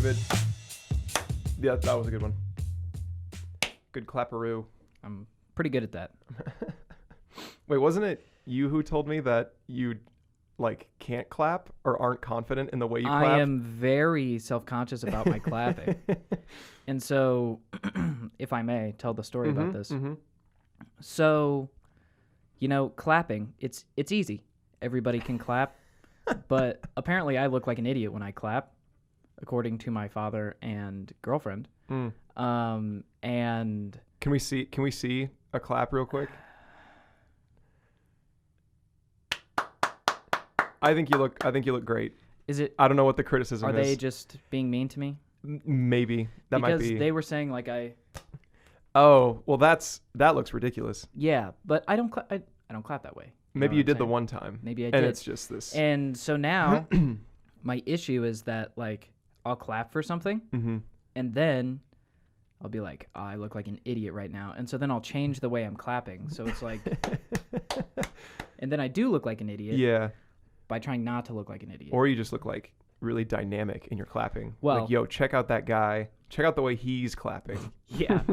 David. Yeah, that was a good one. Good clapperoo. I'm pretty good at that. Wait, wasn't it you who told me that you can't clap or aren't confident in the way you clap? I am very self-conscious about my clapping. And so, if I may tell the story about this. Mm-hmm. So, clapping, it's easy. Everybody can clap. But apparently I look like an idiot when I clap, according to my father and girlfriend. And Can we see a clap real quick? I think you look great. Is it? I don't know what the criticism is. Are they just being mean to me? Maybe that might be. Because they were saying Oh, well, that looks ridiculous. Yeah, but I don't clap that way. Maybe you did the one time. Maybe I did. And it's just this. And so now my issue is that I'll clap for something and then I'll be like, oh, I look like an idiot right now. And so then I'll change the way I'm clapping. So it's and then I do look like an idiot. Yeah. By trying not to look like an idiot. Or you just look really dynamic in your clapping. Well, yo, check out that guy. Check out the way he's clapping. Yeah.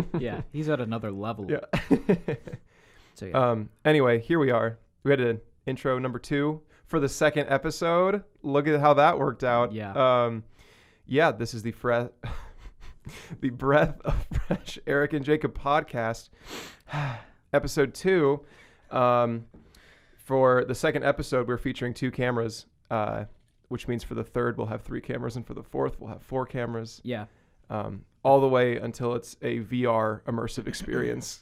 He's at another level. Yeah. So yeah. Anyway, here we are. We had an intro number 2 for the second episode. Look at how that worked out. Yeah. This is the Breath of Fresh Eric and Jacob podcast, episode 2. For the second episode, we're featuring 2 cameras, which means for the third we'll have 3 cameras, and for the fourth we'll have 4 cameras. Yeah. All the way until it's a VR immersive experience,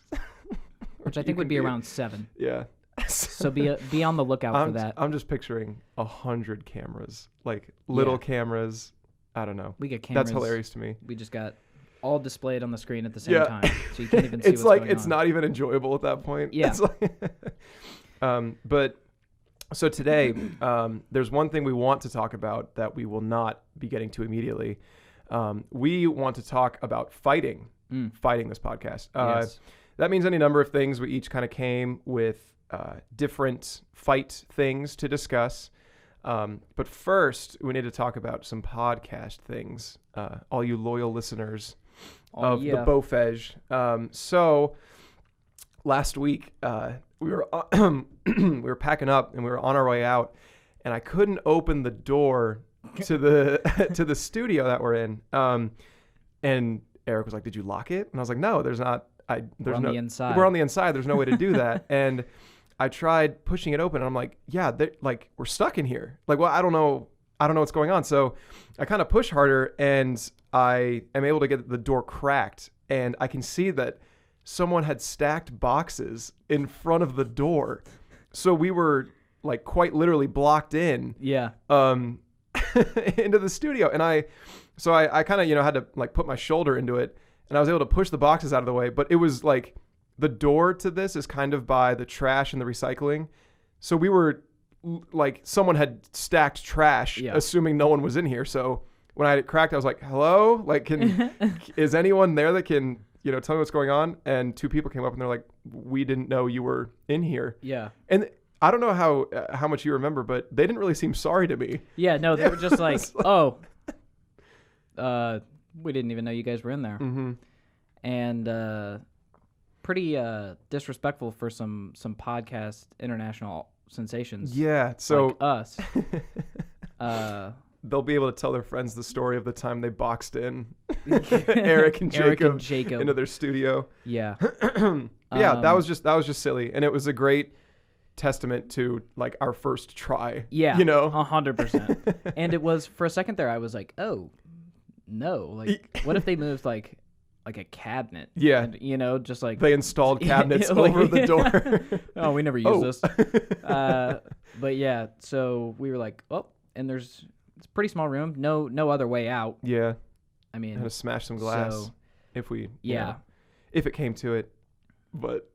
which I think would be around 7. Yeah. So be on the lookout for that. I'm just picturing 100 cameras, little cameras. I don't know. We get cameras. That's hilarious to me. We just got all displayed on the screen at the same time, so you can't even see it's what's going on. It's not even enjoyable at that point. Yeah. But so today, there's one thing we want to talk about that we will not be getting to immediately. We want to talk about fighting this podcast. Yes. That means any number of things. We each kind of came with different fight things to discuss. But first, we need to talk about some podcast things. All you loyal listeners of the Beaufege. So last week, we were we were packing up and we were on our way out, and I couldn't open the door to the studio that we're in. And Eric was like, "Did you lock it?" And I was like, "No, there's not. We're on the inside. We're on the inside. There's no way to do that." And I tried pushing it open, and I'm like, "Yeah, we're stuck in here. Well, I don't know what's going on." So I kind of push harder, and I am able to get the door cracked, and I can see that someone had stacked boxes in front of the door. So we were quite literally blocked in. Yeah. Into the studio. And I kind of, had to put my shoulder into it, and I was able to push the boxes out of the way. But it was the door to this is kind of by the trash and the recycling. So we were someone had stacked trash, assuming no one was in here. So when I had it cracked, I was like, hello? Is anyone there that can, tell me what's going on? And 2 people came up and they're like, we didn't know you were in here. Yeah. And I don't know how much you remember, but they didn't really seem sorry to me. Yeah, no, they were just we didn't even know you guys were in there. Mm-hmm. And pretty disrespectful for some podcast international sensations. Yeah, so like us. They'll be able to tell their friends the story of the time they boxed in Eric and Jacob into their studio. Yeah. Yeah, that was just silly, and it was a great testament to our first try. Yeah, 100%. And it was, for a second there, I was like, oh no, what if they moved a cabinet? Yeah, and, just they installed cabinets over the door. Oh, we never used this. But yeah, so we were like, oh, and it's a pretty small room, no other way out. Yeah, I mean, had to smash some glass if if it came to it, but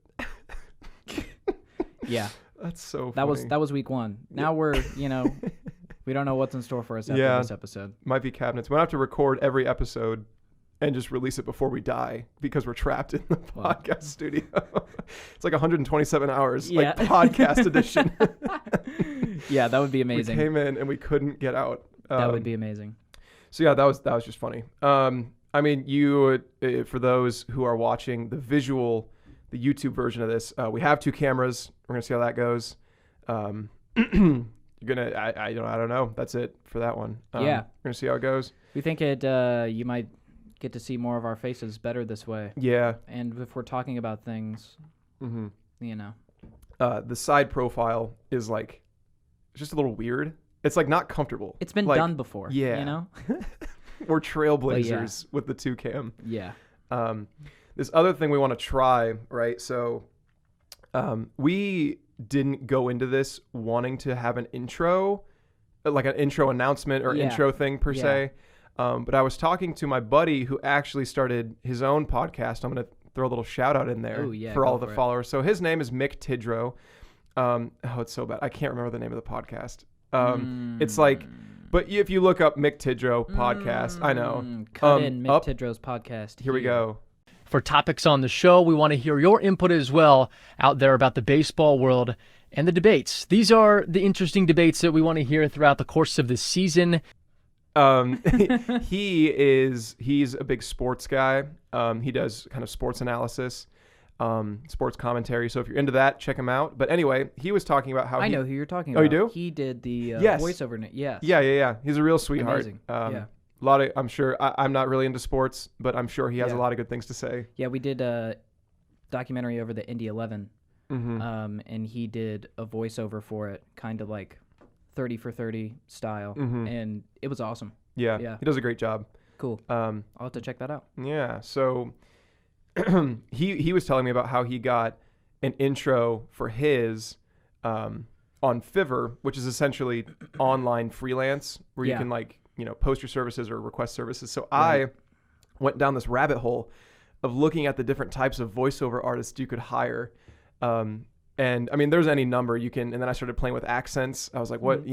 yeah. That's so funny. That was week 1. Now we're, we don't know what's in store for us after this episode. Might be cabinets. We'll have to record every episode and just release it before we die because we're trapped in the podcast studio. It's 127 hours, podcast edition. Yeah, that would be amazing. We came in and we couldn't get out. That would be amazing. So yeah, that was just funny. I mean, you for those who are watching the YouTube version of this, we have 2 cameras. We're gonna see how that goes. You're gonna, I don't know. That's it for that one. Yeah, we're gonna see how it goes. We think you might get to see more of our faces better this way. Yeah. And if we're talking about things, you know, the side profile is like just a little weird. It's like not comfortable. It's been like, done before. Yeah, you know. We're trailblazers with the 2 cam. Yeah. This other thing we want to try, right? So, we didn't go into this wanting to have an intro, like an intro announcement or intro thing per se. But I was talking to my buddy who actually started his own podcast. I'm going to throw a little shout out in there for all the followers. So his name is Mick Tidrow. It's so bad. I can't remember the name of the podcast. It's like, but if you look up Mick Tidrow podcast, I know. Cut in Mick Tidrow's podcast. Here we go. For topics on the show, we want to hear your input as well out there about the baseball world and the debates. These are the interesting debates that we want to hear throughout the course of this season. He's a big sports guy. He does kind of sports analysis, sports commentary. So if you're into that, check him out. But anyway, he was talking about how I know who you're talking about. Oh, you do? He did the voiceover. Yes. Yeah. He's a real sweetheart. Amazing. A lot of, I'm sure, I'm not really into sports, but I'm sure he has a lot of good things to say. Yeah, we did a documentary over the Indy 11, and he did a voiceover for it, kind of like 30 for 30 style, and it was awesome. Yeah, he does a great job. Cool. I'll have to check that out. Yeah, so he was telling me about how he got an intro for his on Fiverr, which is essentially online freelance where you can post your services or request services. So I went down this rabbit hole of looking at the different types of voiceover artists you could hire. And I mean, there's any number you can, and then I started playing with accents. I was like, what,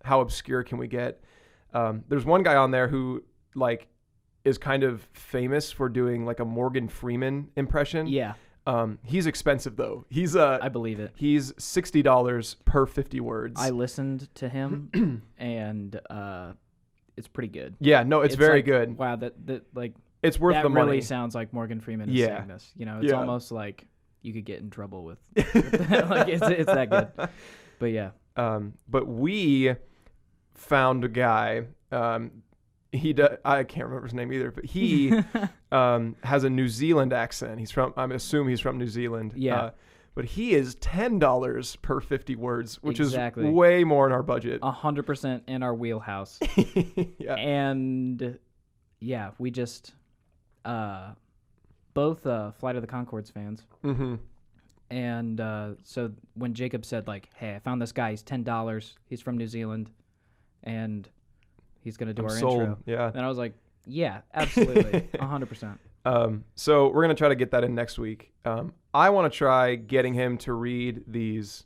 how obscure can we get? There's one guy on there who is kind of famous for doing like a Morgan Freeman impression. Yeah. He's expensive though. I believe it. He's $60 per 50 words. I listened to him and, it's pretty good. Yeah, no, it's very good. Wow, that it's worth the money. That really sounds like Morgan Freeman is saying this. It's almost like you could get in trouble with that. It's that good. But yeah. But we found a guy. I can't remember his name either, but he has a New Zealand accent. I assume he's from New Zealand. Yeah. But he is $10 per 50 words, which is way more in our budget. 100% in our wheelhouse. Yeah. And yeah, we just both Flight of the Conchords fans. Mm-hmm. And so when Jacob said hey, I found this guy. He's $10. He's from New Zealand, and he's gonna do our intro. Yeah. And I was like, yeah, absolutely, 100%. So we're going to try to get that in next week. I want to try getting him to read these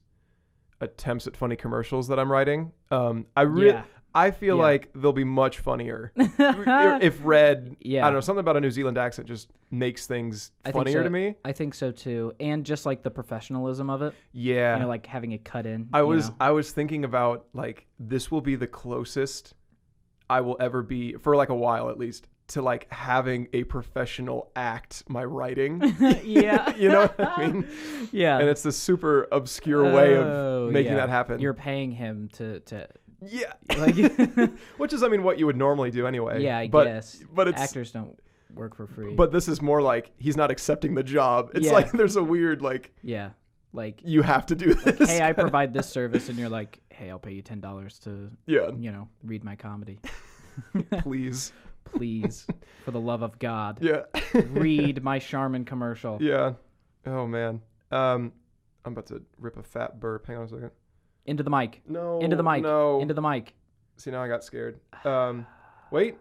attempts at funny commercials that I'm writing. I feel like they'll be much funnier if read. Yeah. I don't know, something about a New Zealand accent just makes things funnier to me. I think so too. And just like the professionalism of it. Yeah. Like having it cut in. I was thinking about this will be the closest I will ever be, for a while at least, to having a professional act my writing. Yeah. You know what I mean? Yeah. And it's this super obscure way of making that happen. You're paying him to yeah. Which is, what you would normally do anyway. Yeah, I guess. But actors don't work for free. But this is more he's not accepting the job. It's there's a weird yeah. You have to do this. Hey, I provide this service, and you're like, hey, I'll pay you $10 to read my comedy. Please, for the love of God. Yeah. Read my Charmin commercial. Yeah. Oh man. I'm about to rip a fat burp. Hang on a second. Into the mic. No. Into the mic. No. Into the mic. See, now I got scared. Wait.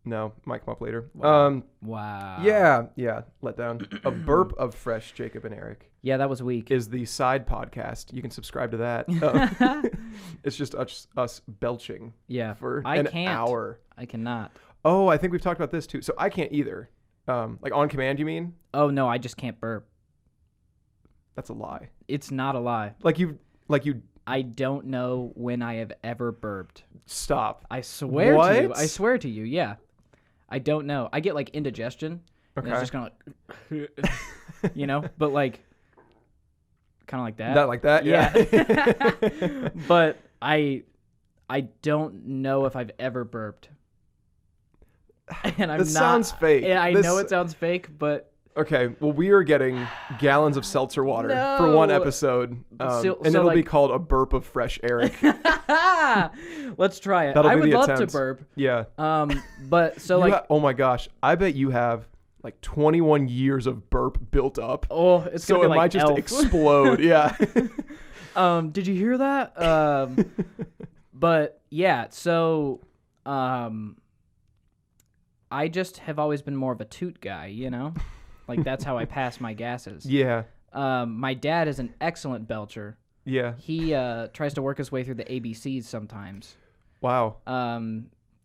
No, mic come up later. Wow. Wow. Yeah. Let down. A burp of fresh Jacob and Eric. Yeah, that was weak. Is the side podcast. You can subscribe to that. It's just us belching. Yeah. For an hour. I cannot. Oh, I think we've talked about this too. So I can't either. On command, you mean? Oh no, I just can't burp. That's a lie. It's not a lie. I don't know when I have ever burped. Stop. I swear What? to you. I swear to you. Yeah. I don't know. I get like indigestion. Okay. And it's just kind of like, but like kind of like that. Not like that. Yeah. But I don't know if I've ever burped. And I'm This not. sounds fake. Yeah, I know it sounds fake, but. Okay, well, we are getting gallons of seltzer water for one episode, and it'll be called a burp of fresh Eric. Let's try it. That'll I be would the love attempt. to burp. Yeah. But so like, oh my gosh, I bet you have like 21 years of burp built up. oh, it's So gonna it be like might just Elf. explode. Yeah. Did you hear that? But yeah, so I just have always been more of a toot guy, Like that's how I pass my gases. Yeah. My dad is an excellent belcher. Yeah. He tries to work his way through the ABCs sometimes. Wow.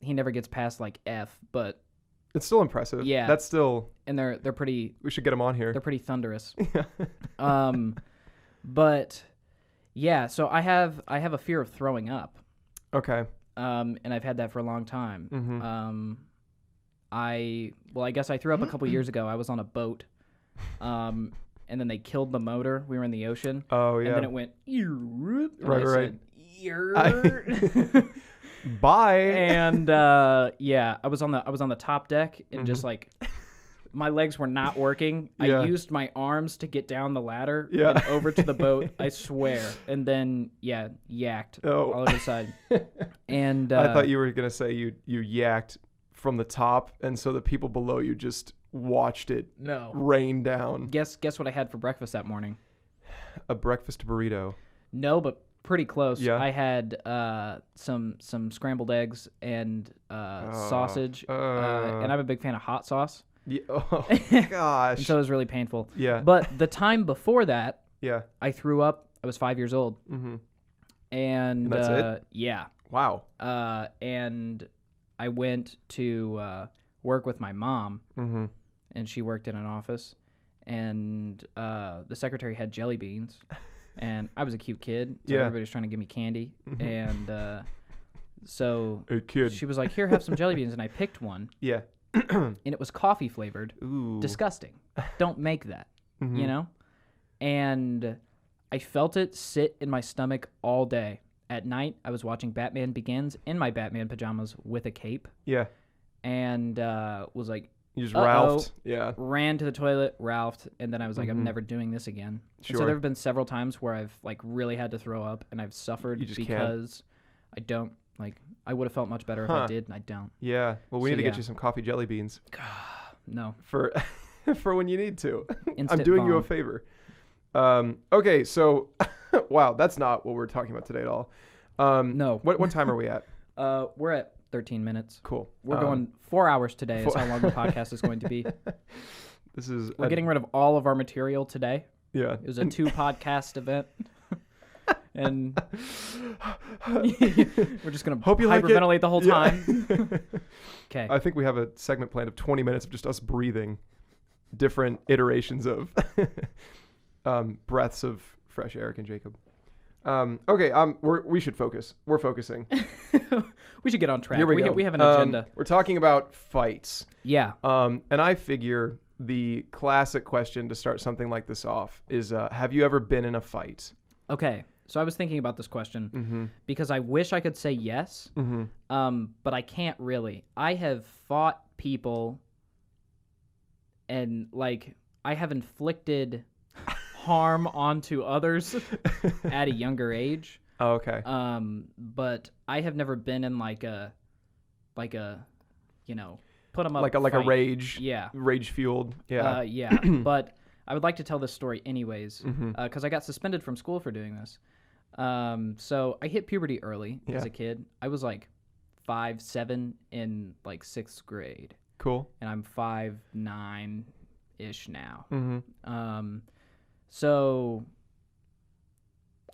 He never gets past like F, but It's still impressive. Yeah. That's still. and they're pretty We should get him on here. they're pretty thunderous. But yeah, so I have a fear of throwing up. Okay. And I've had that for a long time. Mm-hmm. I guess I threw up a couple years ago. I was on a boat, and then they killed the motor. We were in the ocean. Oh yeah. And then it went. And Right. I said, Bye. and I was on the top deck, and just like my legs were not working. Yeah. I used my arms to get down the ladder Yeah. and over to the boat. I swear. And then yacked Oh. all over the side. And I thought you were gonna say you yacked from the top, and so the people below you just watched it no. rain down. Guess what I had for breakfast that morning? A breakfast burrito. No, but pretty close. Yeah. I had some scrambled eggs and sausage, and I'm a big fan of hot sauce. Yeah. Oh gosh. And so it was really painful. Yeah. But the time before that, Yeah. I threw up. I was 5 years old. Mm-hmm. And that's it? Yeah. Wow. And I went to work with my mom, Mm-hmm. and she worked in an office, and the secretary had jelly beans, and I was a cute kid, so Yeah. everybody was trying to give me candy, and so Hey kid. she was like, "Here, have some jelly beans," and I picked one, Yeah. and it was coffee flavored. Ooh. Disgusting. Don't make that, Mhm. And I felt it sit in my stomach all day. At night, I was watching Batman Begins in my Batman pajamas with a cape, Yeah. and was like, You just Uh-oh. Ralphed. Yeah. ran to the toilet, Ralphed, and then I was like, I'm never doing this again. And Sure. so there have been several times where I've like really had to throw up, and I've suffered You just can't. because I don't like. I would have felt much better if I did, and I don't. Yeah. Well, we So, need to get yeah. you some coffee jelly beans No. for for when you need to. I'm Instant doing you a vom. favor. Okay. So, wow, that's not what we're talking about today at all. No. What time are we at? We're at 13 minutes. Cool. We're going 4 hours today. Is how long the podcast is going to be. This is. We're getting rid of all of our material today. Yeah. It was a 2-podcast event. And we're just going to Hope you like it. hyperventilate the whole Yeah. time. Okay. I think we have a segment planned of 20 minutes of just us breathing different iterations of breaths of fresh Eric and Jacob. Okay, we should focus. We're focusing. We should get on track. Here we go. We have an agenda. We're talking about fights. Yeah. And I figure the classic question to start something like this off is, have you ever been in a fight? Okay. So I was thinking about this question Mm-hmm. because I wish I could say yes, but I can't really. I have fought people, and like I have inflicted harm onto others at a younger age. Oh, okay. But I have never been in like a put them up like a fight. rage. Yeah. Rage fueled. Yeah. Yeah. But I would like to tell this story anyways, Mm-hmm. because I got suspended from school for doing this. So I hit puberty early as Yeah. a kid. I was like 5'7" in like 6th grade, Cool. and I'm 5'9" now. Mm-hmm. So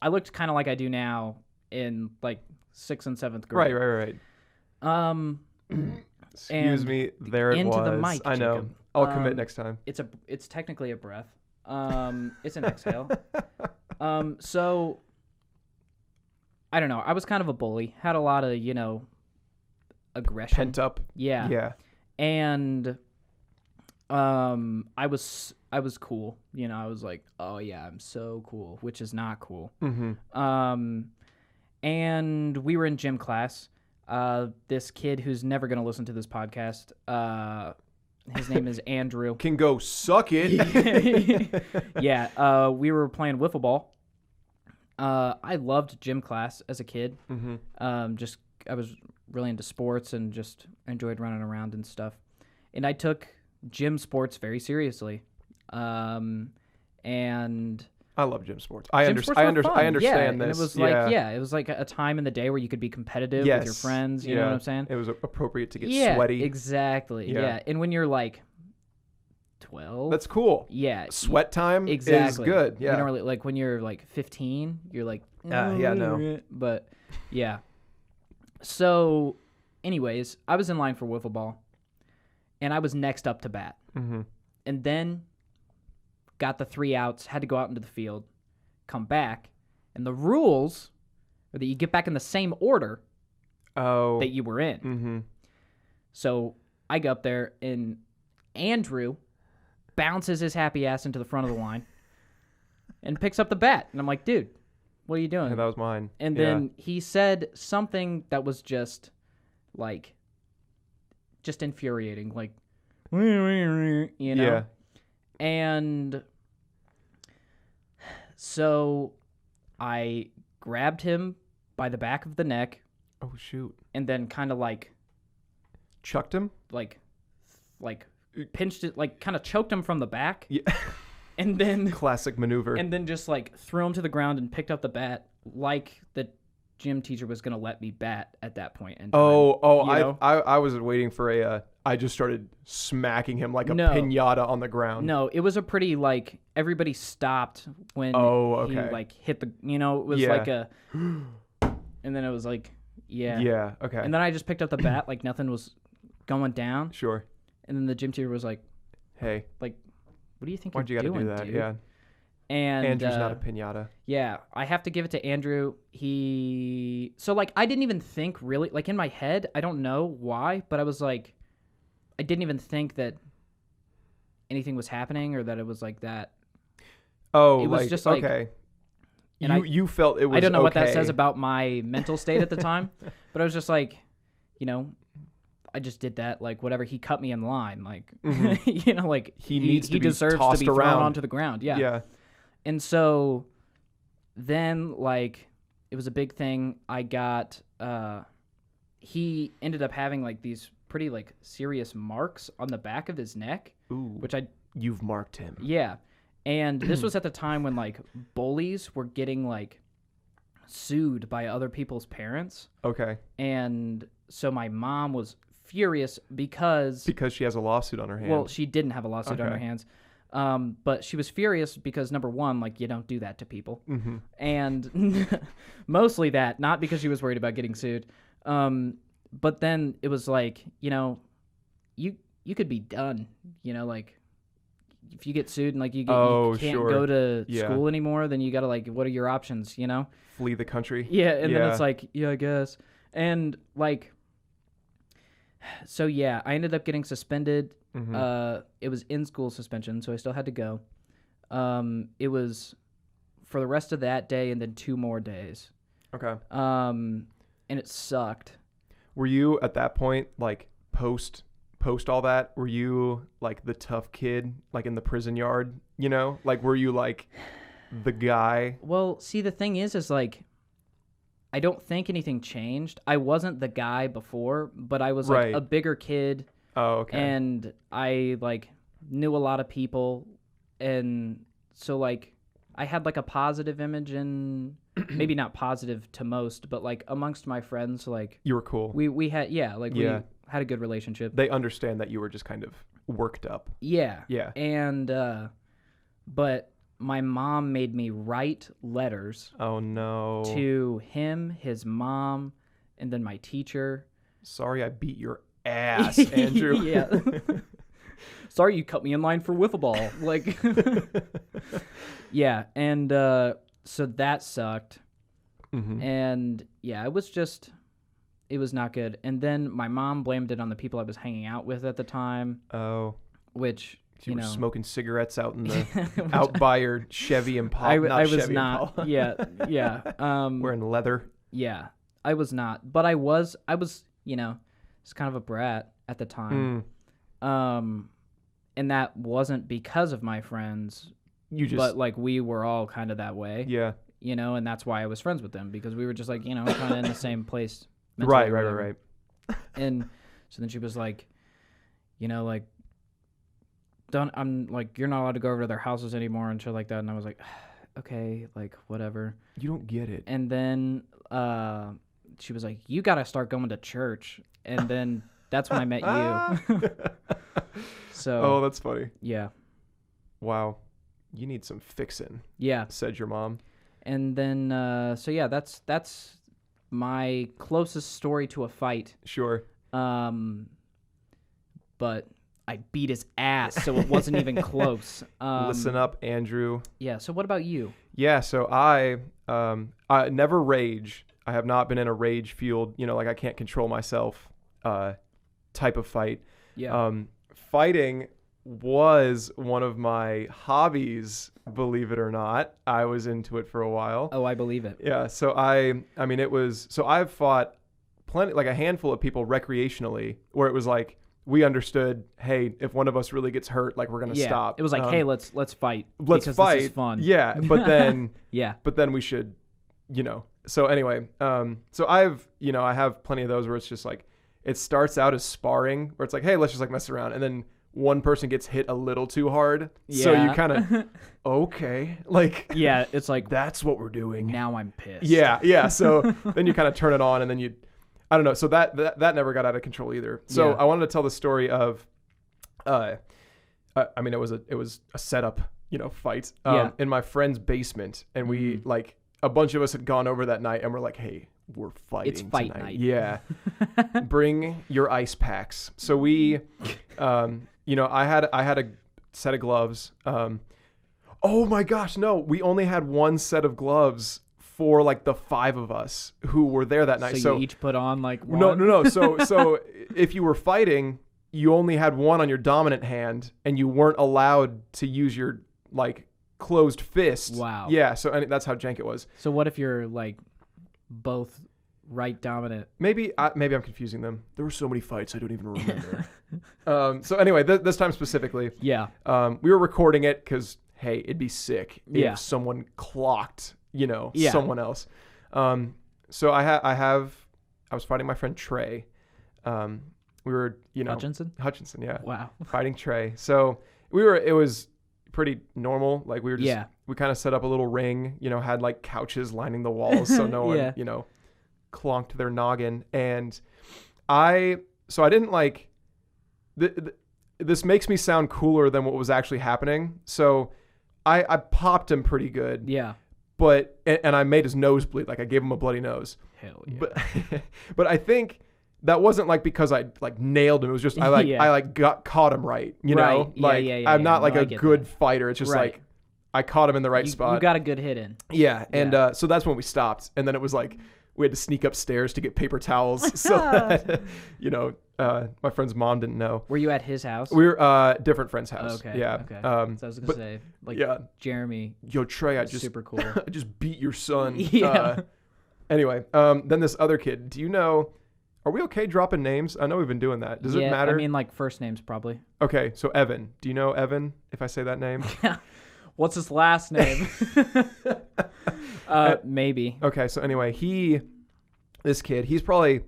I looked kind of like I do now in like 6th and 7th grade. Right. Excuse And me. There it into was. the mic, I know. Jacob. I'll commit next time. It's technically a breath. It's an exhale. So I don't know. I was kind of a bully. Had a lot of, aggression. Pent up. Yeah. Yeah. And I was cool. I was like, oh yeah, I'm so cool, which is not cool. Mm-hmm. And we were in gym class. This kid who's never going to listen to this podcast, his name is Andrew. Can go suck it. Yeah. We were playing wiffle ball. I loved gym class as a kid. Mm-hmm. I was really into sports and just enjoyed running around and stuff. And I took gym sports very seriously. And I love gym sports. I gym sports were fun. I understand and this. it was it was like a time in the day where you could be competitive with your friends. You know what I'm saying? It was appropriate to get Yeah, sweaty. exactly. Yeah. And when you're like 12, That's cool. yeah, Sweat time exactly. is good. Yeah. You don't really like when you're like 15, you're like, no. But yeah. So, anyways, I was in line for wiffle ball, and I was next up to bat, Mm-hmm. and then got the 3 outs, had to go out into the field, come back, and the rules are that you get back in the same order Oh. that you were in. Mm-hmm. So I go up there, and Andrew bounces his happy ass into the front of the line and picks up the bat. And I'm like, dude, what are you doing? Yeah, that was mine. And then he said something that was just infuriating, like, Yeah. And so I grabbed him by the back of the neck Oh shoot. and then kind of Chucked him. like pinched it, like kind of choked him from the back. Yeah. And then Classic maneuver. and then just threw him to the ground and picked up the bat like the gym teacher was gonna let me bat at that point in time. I was waiting for I just started smacking him like a No. piñata on the ground. No, it was a pretty everybody stopped when Okay. he hit the it was Yeah. like a and then it was yeah. Yeah. Okay. And then I just picked up the bat like nothing was going down, Sure. and then the gym teacher was like, Hey, what do you think why'd you you're got to doing, do that? dude? Yeah. And Andrew's not a piñata. yeah, I have to give it to Andrew. I didn't even think really, in my head, I don't know why, but I was like, I didn't even think that anything was happening or that it was like that. Oh, It was just like- okay. and You felt it was I don't know what that okay. says about my mental state at the time, but I was just like, I just did that, whatever. He cut me in line, He needs to be deserves tossed to be around. thrown onto the ground. Yeah. Yeah. And so then, it was a big thing. I got, he ended up having, these pretty, serious marks on the back of his neck, Ooh. which You've marked him. yeah. And this was at the time when, bullies were getting, sued by other people's parents. Okay. And so my mom was furious because Because she has a lawsuit on her hands. well, she didn't have a lawsuit on her Okay. hands. But she was furious because, number one, you don't do that to people. Mm-hmm. And mostly that, not because she was worried about getting sued. But then it was you could be done, if you get sued and you can't sure. go to Yeah. school anymore, then you got to what are your options, Flee the country. Yeah, and then Yeah. it's yeah, I guess. And so yeah, I ended up getting suspended. Mm-hmm. It was in school suspension, so I still had to go. It was for the rest of that day and then 2 more days. Okay. And it sucked. Were you at that point post all that? Were you the tough kid in the prison yard? Were you the guy? Well, see, the thing is I don't think anything changed. I wasn't the guy before, but I was Right. a bigger kid. Oh, okay. And I knew a lot of people, and so I had a positive image, and maybe not positive to most, but amongst my friends, You were cool. we had we Yeah. had a good relationship. They understand that you were just kind of worked up. Yeah. Yeah. And but my mom made me write letters Oh no. to him, his mom, and then my teacher. Sorry I beat your ass, Andrew. Yeah. Sorry you cut me in line for wiffle ball. Yeah, and so that sucked. And yeah, it was not good. And then my mom blamed it on the people I was hanging out with at the time. Oh. Which, you were smoking cigarettes out in the out by your Chevy Impala. I was not. Yeah. Wearing leather. Yeah, I was not. But I was, it's kind of a brat at the time. And that wasn't because of my friends. But like we were all kind of that way. Yeah. And that's why I was friends with them, because we were just like, kind of in the same place. Right. And so then she was like, like, I'm like, you're not allowed to go over to their houses anymore and shit like that. And I was like, okay, like whatever. You don't get it. And then she was like, you got to start going to church. And then that's when I met you. So. Oh, that's funny. Yeah. Wow. You need some fixing. Yeah. Said your mom. And then, so yeah, that's my closest story to a fight. Sure. But I beat his ass, so it wasn't even close. Listen up, Andrew. Yeah. So what about you? Yeah. So I never rage. I have not been in a rage-fueled, like I can't control myself type of fight. Yeah. Fighting was one of my hobbies, believe it or not. I was into it for a while. Oh, I believe it. Yeah. So I've fought plenty, like a handful of people recreationally, where it was like, we understood, hey, if one of us really gets hurt, like we're gonna stop. It was like, hey, let's fight. Let's fight. This is fun. Yeah, but then yeah. But then we should, So anyway, so I have plenty of those where it's just like, it starts out as sparring, where it's like, hey, let's just like mess around, and then one person gets hit a little too hard, so you kind of okay, like yeah, it's like that's what we're doing. Now I'm pissed. Yeah. So then you kind of turn it on, and then I don't know. So that never got out of control either. So I wanted to tell the story of, it was a setup, fight in my friend's basement, and we like a bunch of us had gone over that night, and we're like, hey, we're fighting. It's fight tonight. night. Yeah, bring your ice packs. So we, I had a set of gloves. Oh my gosh, no, we only had one set of gloves for like the 5 of us who were there that night. So you each put on like one? No. So if you were fighting, you only had one on your dominant hand, and you weren't allowed to use your like closed fist. Wow. Yeah. So that's how jank it was. So what if you're like both right dominant? Maybe I'm confusing them. There were so many fights I don't even remember. So anyway, this time specifically, yeah, we were recording it because hey, it'd be sick if someone clocked. Someone else. So I was fighting my friend Trey. We were, Hutchinson, yeah. Wow. Fighting Trey. So it was pretty normal. Like we were just, we kind of set up a little ring, had like couches lining the walls so no one, clonked their noggin. And I didn't like, this makes me sound cooler than what was actually happening. So I popped him pretty good. Yeah. But and I made his nose bleed, like I gave him a bloody nose. Hell yeah. But I think that wasn't like because I like nailed him. It was just I caught him right, know. Like I'm not like a good fighter. It's just like I caught him in the right spot. You got a good hit in. Yeah, and so that's when we stopped, and then it was like we had to sneak upstairs to get paper towels so that my friend's mom didn't know. Were you at his house? We were different friend's house. Okay. Yeah. Okay. So I was gonna say, like, Jeremy. Yo, Trey, I just super cool. I just beat your son. Yeah. Anyway, then this other kid. Do you know? Are we okay dropping names? I know we've been doing that. Does it matter? I mean, like first names probably. Okay, so Evan. Do you know Evan? If I say that name. Yeah. What's his last name? Maybe. Okay, so anyway, this kid, he's on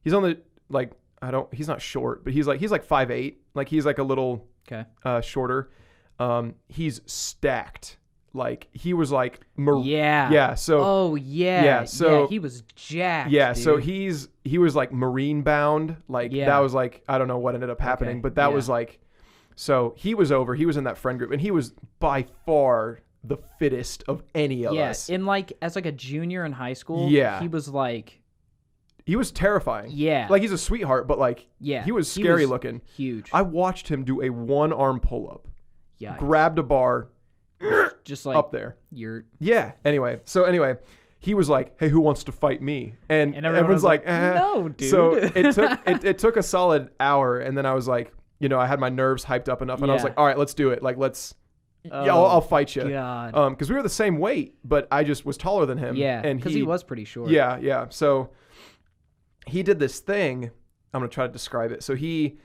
the like he's not short, but he's like 5'8", like he's like a little shorter. He's stacked. Like he was like so he was jacked. Yeah, dude. so he was like marine bound. Like that was like I don't know what ended up happening, but that was like so he was in that friend group, and he was by far the fittest of any of us. In like as like a junior in high school, he was like he was terrifying. Yeah. Like he's a sweetheart, but like he was scary looking. Huge. I watched him do a 1-arm pull-up. Yeah. Grabbed a bar just like up there. You're Anyway, he was like, "Hey, who wants to fight me?" And everyone's like, "No, dude." So it took a solid hour, and then I was like, I had my nerves hyped up enough, and I was like, "All right, let's do it. Like, I'll fight you." God. Because we were the same weight, but I just was taller than him. Yeah, and because he was pretty short. Yeah. So he did this thing. I'm gonna try to describe it. So he,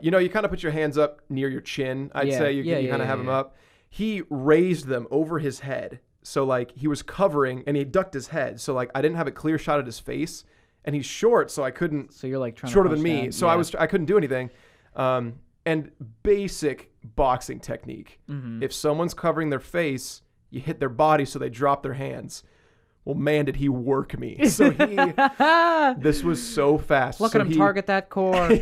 you kind of put your hands up near your chin. I'd say you kind of have them up. He raised them over his head. So like he was covering and he ducked his head. So like I didn't have a clear shot at his face, and he's short, so I couldn't. So you're like trying shorter to than me. down. So I couldn't do anything. And basic boxing technique. Mm-hmm. If someone's covering their face, you hit their body so they drop their hands. Well, man, did he work me. So this was so fast. Look at him target that core.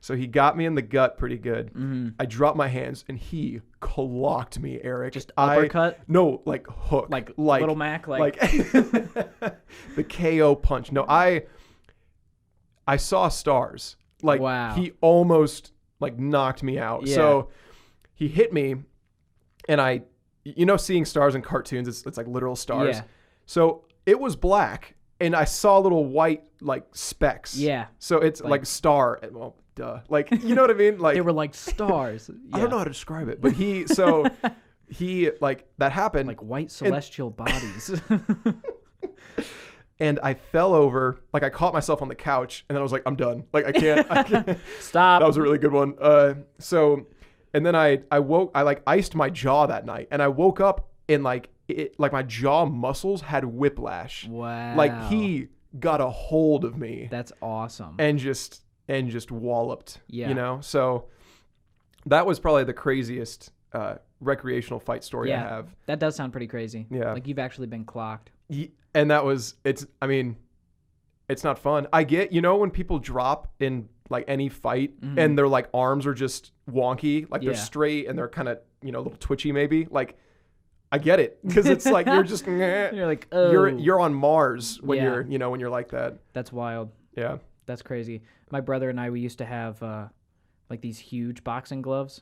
So he got me in the gut pretty good. Mm-hmm. I dropped my hands and he clocked me, Eric. Just uppercut? No, like hook. Like Little Mac? Like the KO punch. No, I saw stars. Like wow. He almost like knocked me out. Yeah. So he hit me and seeing stars in cartoons, it's like literal stars. Yeah. So it was black and I saw little white like specks. Yeah. So it's like star. Well, duh. Like, you know what I mean? Like they were like stars. I don't know how to describe it, but he like that happened. Like white celestial bodies. And I fell over, like I caught myself on the couch, and then I was like, I'm done. Like I can't. Stop. That was a really good one. And then I like iced my jaw that night, and I woke up and like my jaw muscles had whiplash. Wow. Like he got a hold of me. That's awesome. And just walloped. Yeah. So that was probably the craziest recreational fight story I have. That does sound pretty crazy. Yeah. Like you've actually been clocked. And it's not fun. I get, when people drop in like any fight Mm-hmm. and their like arms are just wonky, like they're Yeah. straight and they're kind of, a little twitchy maybe. Like I get it because it's like you're just You're like, oh. you're on Mars when when you're like that. That's wild. Yeah. That's crazy. My brother and I, we used to have like these huge boxing gloves.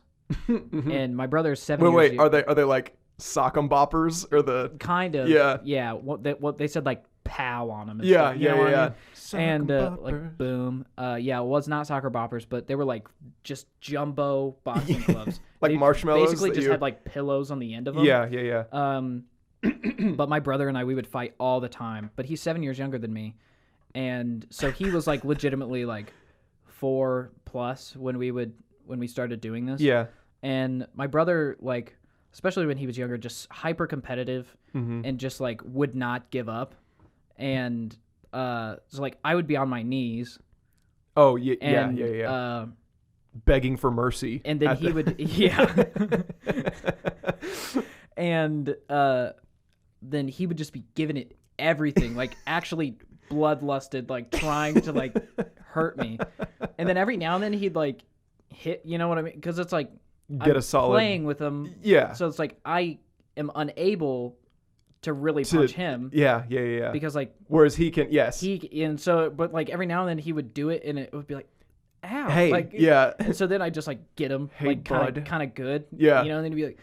And my brother's 7 years. Wait, are they like sock 'em boppers or the kind of? Yeah. Yeah. What they said like pow on them. And Yeah, stuff, you know what I mean? Sock And 'em like boppers. boom. Yeah, it was not soccer boppers, but they were like just jumbo boxing gloves. Like They marshmallows Basically, that just you- had like pillows on the end of them. Yeah. But my brother and I, we would fight all the time. But he's 7 years younger than me, and so he was like legitimately like 4+ when we started doing this. Yeah. And my brother, like, especially when he was younger, just hyper competitive Mm-hmm. and just like would not give up. And so like I would be on my knees. Oh yeah. And, Begging for mercy. And then he would, yeah. And then he would just be giving it everything, like actually bloodlusted, like trying to like hurt me. And then every now and then he'd like hit, you know what I mean? Because it's like Get I'm a solid playing with him. Yeah. So it's like I am unable to really punch him. Yeah. Because like Whereas he can, yes. but like every now and then he would do it and it would be like, ow. Hey, like, yeah. And so then I just like get him Hey, like bud. kind of good. Yeah. You know, and then he'd be like,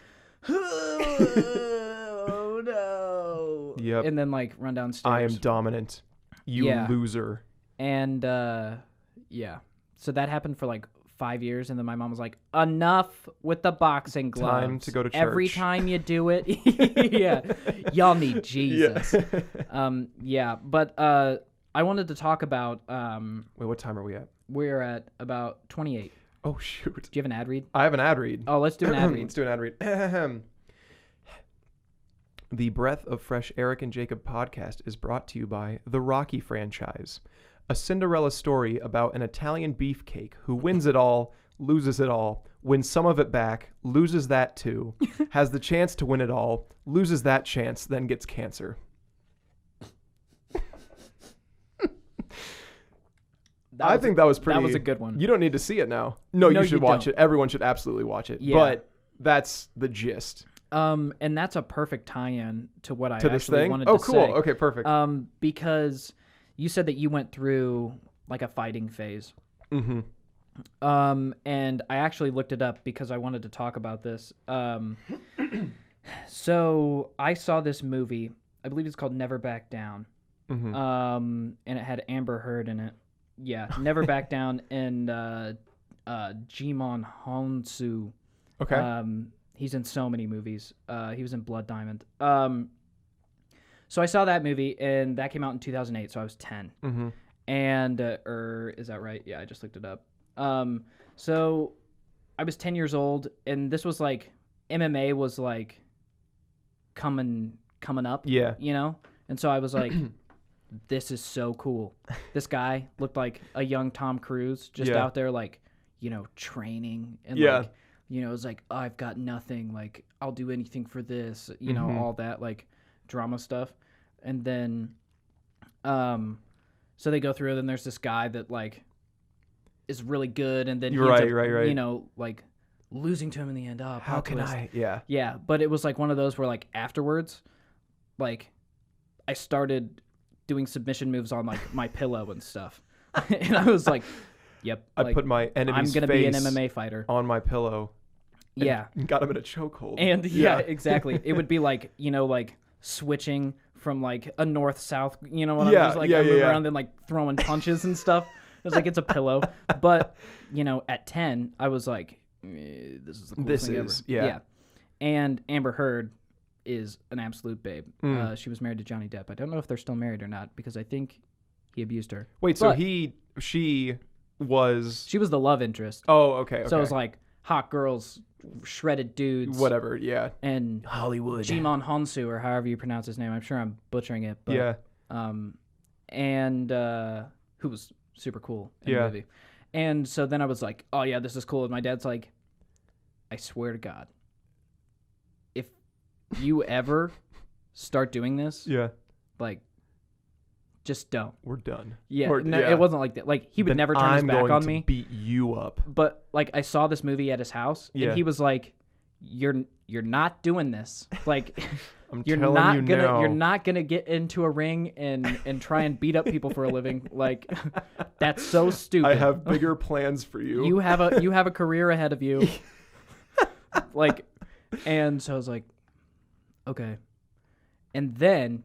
oh no. Yep. And then like run downstairs. I am dominant. You Yeah. loser. And yeah. So that happened for like 5 years, and then my mom was like, enough with the boxing gloves. Time to go to church. Every time you do it. Yeah. Y'all need Jesus. Yeah. But I wanted to talk about Wait, what time are we at? we're at about 28. Oh, shoot. Do you have an ad read? I have an ad read. Oh, let's do an ad read. Let's do an ad read. The Breath of Fresh Eric and Jacob podcast is brought to you by the Rocky franchise, a Cinderella story about an Italian beefcake who wins it all, loses it all, wins some of it back, loses that too, has the chance to win it all, loses that chance, then gets cancer. I think that was pretty. That was a good one. You don't need to see it now. No, you should watch don't. it. Everyone should absolutely watch it. Yeah. But that's the gist. And that's a perfect tie-in to what I To this actually thing? wanted Oh, to cool. say. Okay, perfect. Because you said that you went through like a fighting phase. Mm-hmm. And I actually looked it up because I wanted to talk about this. So I saw this movie I believe it's called Never Back Down. Mm-hmm. And it had Amber Heard in it. Yeah, Never Back Down, and Jimon Honsu. Okay. He's in so many movies. He was in Blood Diamond. So I saw that movie, and that came out in 2008, so I was 10. Mm-hmm. And, is that right? Yeah, I just looked it up. So I was 10 years old, and this was like, MMA was like coming up. Yeah. You know? And so I was like, this is so cool. This guy looked like a young Tom Cruise, just out there, like, you know, training. And like, you know, it was like, oh, I've got nothing. Like, I'll do anything for this. You know, all that, like, drama stuff. And then, so they go through, and there's this guy that, like, is really good. And then he ends up, you know, like, losing to him in the end. Oh, how can I? Yeah. Yeah, but it was, like, one of those where, like, afterwards, like, I started doing submission moves on, like, my pillow and stuff. And I was like, yep. I like, put my enemy's I'm going to be an MMA fighter. On my pillow. Yeah. And got him in a chokehold. And, yeah, exactly. It would be, like, you know, like, switching from, like, a north-south, you know what I'm just, like, I move around and, like, throwing punches and stuff. It was like, it's a pillow. But, you know, at 10, I was like, this is the coolest thing ever. Yeah. And Amber Heard is an absolute babe. She was married to Johnny Depp. I don't know if they're still married or not, because I think he abused her. Wait, so she was the love interest. Oh, okay. So it was like hot girls, shredded dudes, whatever. Yeah, and Hollywood. Jimon Honsu, or however you pronounce his name. I'm sure I'm butchering it. But, yeah. And who was super cool in the movie. And so then I was like, oh yeah, this is cool. And my dad's like, I swear to God, if you ever start doing this, like, just don't. We're done. Yeah, it wasn't like that. Like, he would never turn his back on me. Beat you up. But like, I saw this movie at his house, and he was like, "You're not doing this. Like, you're not gonna get into a ring and try and beat up people for a living. Like, that's so stupid. I have bigger plans for you. You have a career ahead of you." Like, and so I was like, okay. And then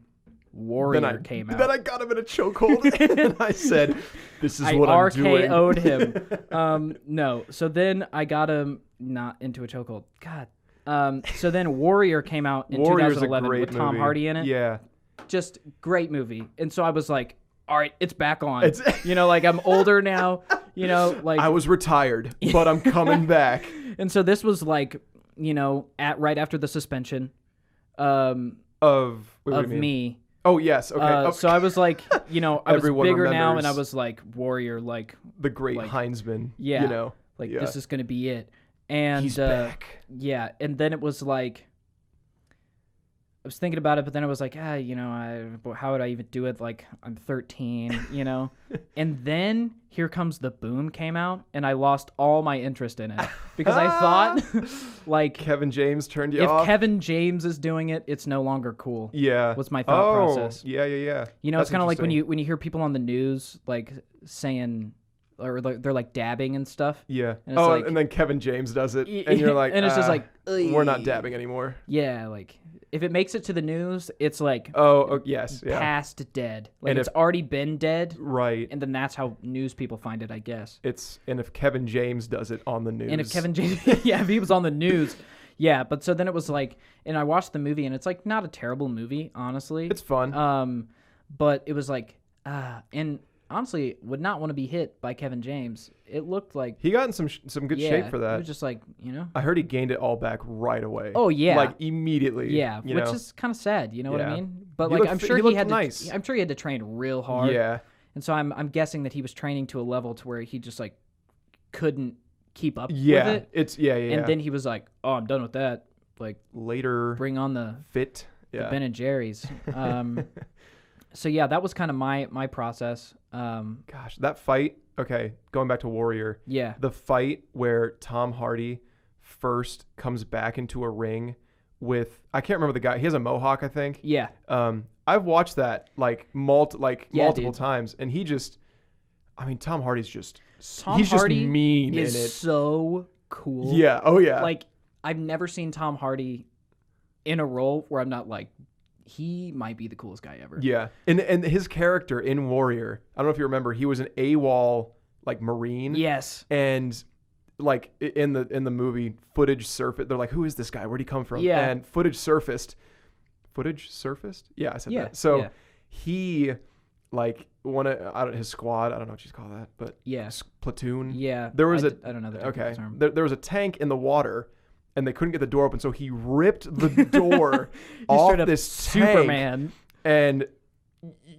Warrior came out. Then I got him in a chokehold, and I said, "This is what I'm doing." I RKO'd him. No. So then I got him not into a chokehold. God. So then Warrior came out in 2011 with Tom Hardy in it. Yeah. Just great movie. And so I was like, all right, it's back on. You know, like, I'm older now. You know, like, I was retired, but I'm coming back. And so this was like, you know, right after the suspension of me. Oh, yes. Okay. So I was like, you know, I was bigger now, and I was like, Warrior, like, the great Heinzman. Yeah. You know, like, this is going to be it. And he's back. Yeah. And then it was like, I was thinking about it, but then I was like, you know, how would I even do it? Like, I'm 13, you know? And then Here Comes the Boom came out, and I lost all my interest in it. Because I thought, like, Kevin James turned you off? If Kevin James is doing it, it's no longer cool. Yeah. Was my thought process. Yeah. You know, it's kind of like when you hear people on the news, like, saying, or they're like dabbing and stuff. Yeah. And it's like, and then Kevin James does it, and you're like, and it's just like, we're not dabbing anymore. Yeah, like, if it makes it to the news, it's like, yes, past dead. Like, it's already been dead. Right. And then that's how news people find it, I guess. And if Kevin James does it on the news. And if Kevin James, if he was on the news. Yeah, but so then it was like, and I watched the movie, and it's like not a terrible movie, honestly. It's fun. But it was like, and honestly, would not want to be hit by Kevin James. It looked like he got in some good shape for that. It was just like, you know. I heard he gained it all back right away. Oh yeah, like immediately. Yeah, which is kind of sad. You know what I mean? But I'm sure he had nice. I'm sure he had to train real hard. Yeah. And so I'm guessing that he was training to a level to where he just like couldn't keep up with it. And then he was like, "Oh, I'm done with that." Like, later, bring on the fit. The Ben and Jerry's. So yeah, that was kind of my process. Gosh, that fight. Okay, going back to Warrior. Yeah. The fight where Tom Hardy first comes back into a ring with, I can't remember the guy. He has a mohawk, I think. Yeah. I've watched that like multiple times, and Tom Hardy's just he's just mean in it. So cool. Yeah. Oh yeah. Like, I've never seen Tom Hardy in a role where I'm not like, he might be the coolest guy ever. Yeah. And his character in Warrior, I don't know if you remember, he was an AWOL like Marine. Yes. And like in the movie, footage surfaced. They're like, who is this guy? Where'd he come from? Yeah. And footage surfaced. Yeah, I said that. So he like his squad, I don't know what you call that, but platoon. Yeah. There was I don't know the technical term. There was a tank in the water and they couldn't get the door open, so he ripped the door off this tank. Superman. And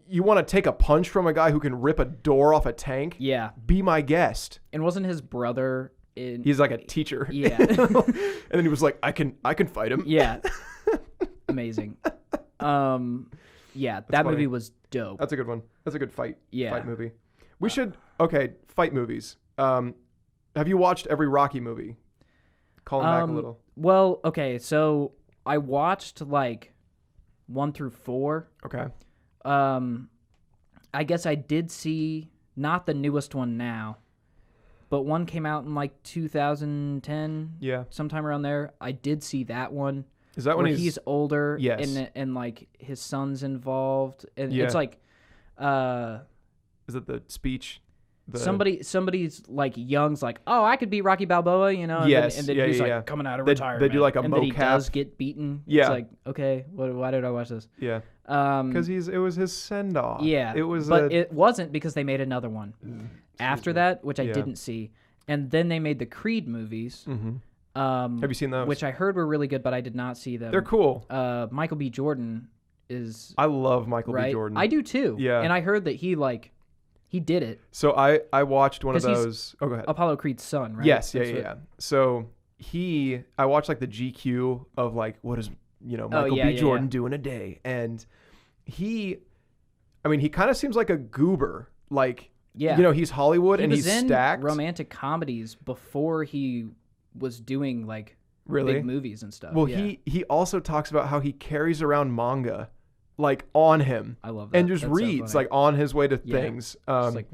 you want to take a punch from a guy who can rip a door off a tank? Yeah. Be my guest. And wasn't his brother in... He's like a teacher. Yeah. And then he was like, I can fight him. Yeah. Amazing. Yeah, that movie was dope. That's a good one. That's a good fight movie. We should fight movies. Have you watched every Rocky movie? Calling back a little. Well, okay, so I watched like 1 through 4. Okay. I guess I did see not the newest one now, but one came out in like 2010. Yeah. Sometime around there. I did see that one. Is that when he's older? Yes. And like his son's involved, and Yeah. it's like, is it the speech? Somebody's like young's like, oh, I could beat Rocky Balboa, you know? And Yes. then he's like coming out of retirement. They do like a and then he mocap. does get beaten. Yeah. It's like, okay, why did I watch this? Yeah. Because it was his send off. Yeah. It was. But it wasn't, because they made another one after that, which I Yeah. didn't see, and then they made the Creed movies. Mm-hmm. Have you seen those? Which I heard were really good, but I did not see them. They're cool. Michael B. Jordan is. I love Michael B. Jordan. I do too. Yeah. And I heard that he did it. So I watched one of 'Cause he's those. Oh, go ahead. Apollo Creed's son, right? Yes. That's Yeah. So I watched like the GQ of like, what does Michael B. Jordan do in a day, and he kind of seems like a goober, like. Yeah. He's Hollywood and he's stacked. Romantic comedies before he was doing like really big movies and stuff. Well, he also talks about how he carries around manga like on him. I love that. And just That's so reads funny. like on his way to things. Just like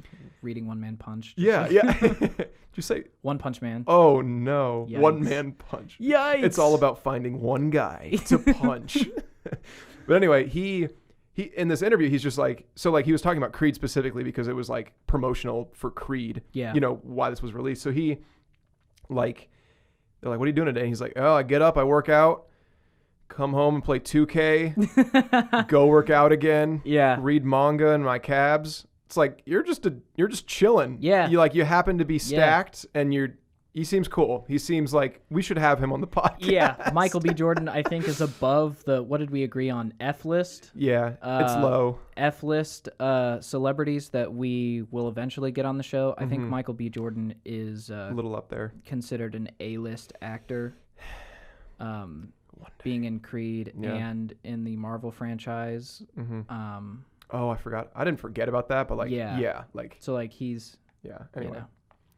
reading One Man Punch. Yeah. Did you say One Punch Man? Oh no. Yikes. One Man Punch. Yikes. It's all about finding one guy to punch. But anyway, he in this interview, he's just like, so like he was talking about Creed specifically because it was like promotional for Creed. Yeah. Why this was released. So he like, they're like, what are you doing today? And he's like, oh, I get up, I work out, come home and play 2K, go work out again. Yeah. Read manga in my cabs. It's like, you're just chilling. Yeah. You happen to be stacked and he seems cool. He seems like we should have him on the podcast. Yeah, Michael B. Jordan, I think, is above what did we agree on? F list? Yeah, it's low. F list celebrities that we will eventually get on the show. I think Michael B. Jordan is a little up there. Considered an A-list actor. Being in Creed and in the Marvel franchise. Mm-hmm. Oh, I forgot. I didn't forget about that, but so like he's anyway.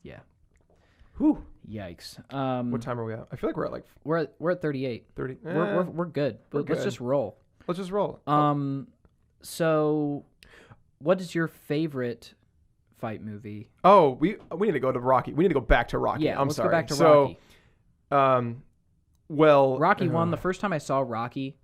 Yeah. Whew. Yikes. What time are we at? I feel like we're at like we're at 38. 30. We're good. Let's just roll. Let's just roll. So what is your favorite fight movie? Oh, we need to go to Rocky. We need to go back to Rocky. Yeah, I'm let's sorry. go back to Rocky. Rocky 1, the first time I saw Rocky,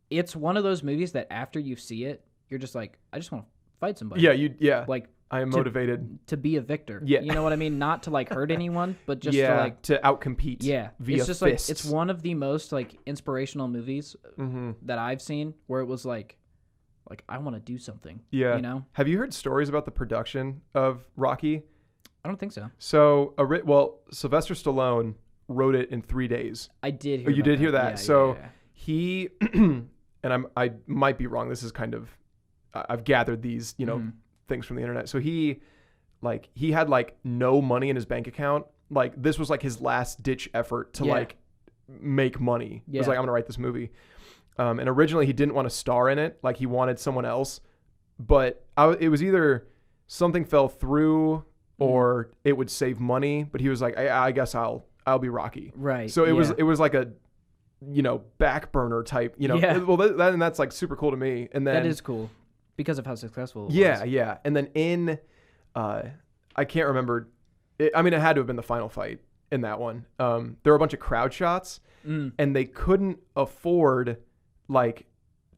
it's one of those movies that after you see it, you're just like, I just want to fight somebody. Yeah. Like I am motivated to be a victor. Yeah. You know what I mean? Not to like hurt anyone, but just to like to outcompete. Yeah. Via it's just fists. like it's one of the most like inspirational movies that I've seen where it was like I want to do something. Yeah. You know? Have you heard stories about the production of Rocky? I don't think so. So Sylvester Stallone wrote it in 3 days. I did hear you did hear that. Yeah, so yeah. he and I might be wrong. This is kind of I've gathered these, things from the internet. So he had like no money in his bank account. Like this was like his last ditch effort to like make money. He was like, I'm going to write this movie. And originally he didn't want to star in it. Like he wanted someone else, but it was either something fell through or it would save money. But he was like, I guess I'll be Rocky. Right. So it was like a, back burner type, Yeah. well, that's like super cool to me. And then that is cool because of how successful it was. Yeah. And then I can't remember. It had to have been the final fight. in that one. There were a bunch of crowd shots, and they couldn't afford like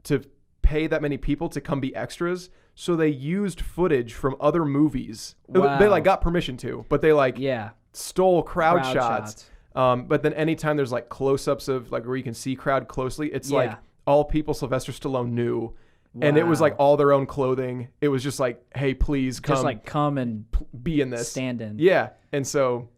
to pay that many people to come be extras, so they used footage from other movies. Wow. They like got permission to, but they like Yeah. stole crowd shots. But then anytime there's like close-ups of like where you can see crowd closely, it's like all people Sylvester Stallone knew. And it was like all their own clothing. It was just like, hey, please come. Just like come and be in this. stand in. Yeah. And so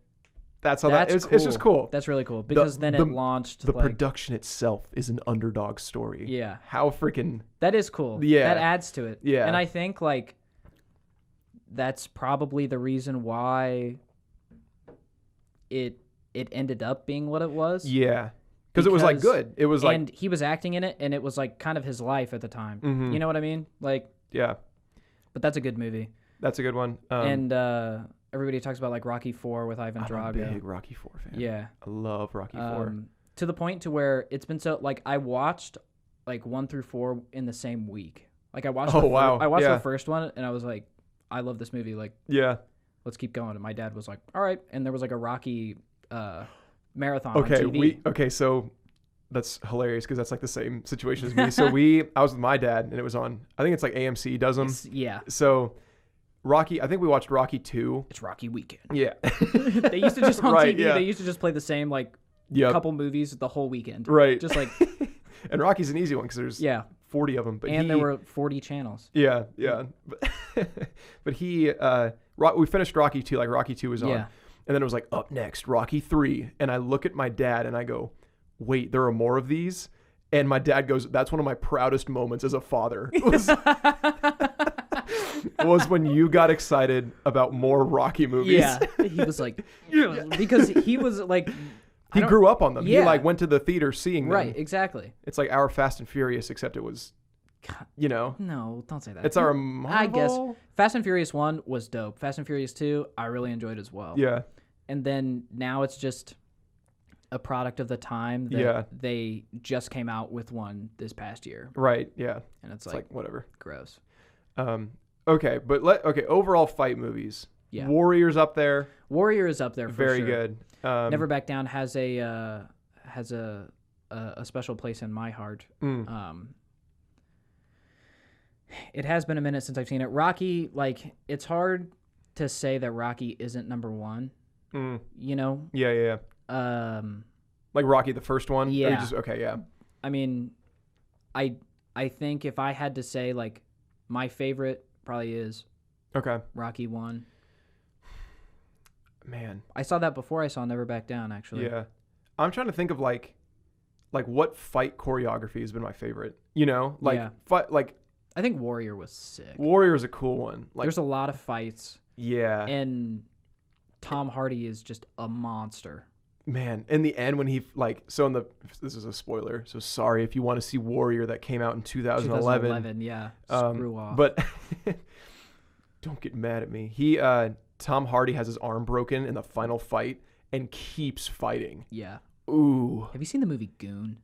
that's how it's just cool. That's really cool because then it launched. The like, production itself is an underdog story. Yeah. How freaking. That is cool. Yeah. That adds to it. Yeah. And I think like that's probably the reason why it ended up being what it was. Yeah. Because it was like good. It was like. And he was acting in it, and it was like kind of his life at the time. Mm-hmm. You know what I mean? Like. Yeah. But that's a good movie. That's a good one. And everybody talks about like Rocky IV with Ivan Drago. I'm a big Rocky IV fan. Yeah. I love Rocky IV. To the point to where it's been so like I watched like 1 through 4 in the same week. Like I watched. I watched the first one, and I was like, I love this movie. Like. Yeah. Let's keep going. And my dad was like, all right. And there was like a Rocky marathon on TV. So that's hilarious because that's like the same situation as me. So I was with my dad, and it was on, I think it's like AMC does them. Yeah. So Rocky, I think we watched Rocky 2. It's Rocky weekend. Yeah. They used to just on right, TV, they used to just play the same like couple movies the whole weekend. Right. Just like. And Rocky's an easy one because there's 40 of them. But there were 40 channels. Yeah, yeah. But we finished Rocky 2, like Rocky 2 was on. Yeah. And then it was like, up next, Rocky 3. And I look at my dad and I go, wait, there are more of these? And my dad goes, that's one of my proudest moments as a father. Was when you got excited about more Rocky movies. Yeah. He was like, because he was like... He grew up on them. Yeah. He like went to the theater seeing them. Right, exactly. It's like our Fast and Furious, except it was, No, don't say that. It's our Marvel? I guess Fast and Furious 1 was dope. Fast and Furious 2, I really enjoyed as well. Yeah. And then now it's just a product of the time that they just came out with one this past year. Right, yeah. And it's like whatever. Gross. Okay, but overall fight movies. Yeah. Warrior's up there. Warrior is up there for Very sure. good. Never Back Down has a special place in my heart. It has been a minute since I've seen it. Rocky, like, it's hard to say that Rocky isn't number one. You know? Yeah. Like Rocky, the first one? Yeah. Yeah. I mean, I think if I had to say, like, my favorite probably is Rocky 1. Man. I saw that before I saw Never Back Down, actually. Yeah. I'm trying to think of, like what fight choreography has been my favorite. You know? I think Warrior was sick. Warrior is a cool one. Like, there's a lot of fights. Yeah. And Tom Hardy is just a monster. Man, in the end when he this is a spoiler, so sorry if you want to see Warrior that came out in 2011. Yeah. Screw off. But don't get mad at me. Tom Hardy has his arm broken in the final fight and keeps fighting. Yeah. Ooh. Have you seen the movie Goon?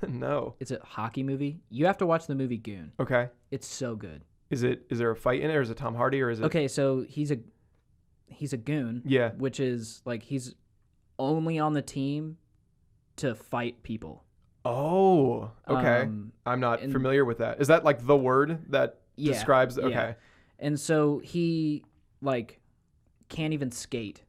No. It's a hockey movie. You have to watch the movie Goon. Okay. It's so good. Is there a fight in it, or is it Tom Hardy, or is it? Okay, so he's a goon. Yeah. Which is like he's only on the team to fight people. Oh, okay. I'm not familiar with that. Is that like the word that describes? Okay. Yeah. And so he like can't even skate,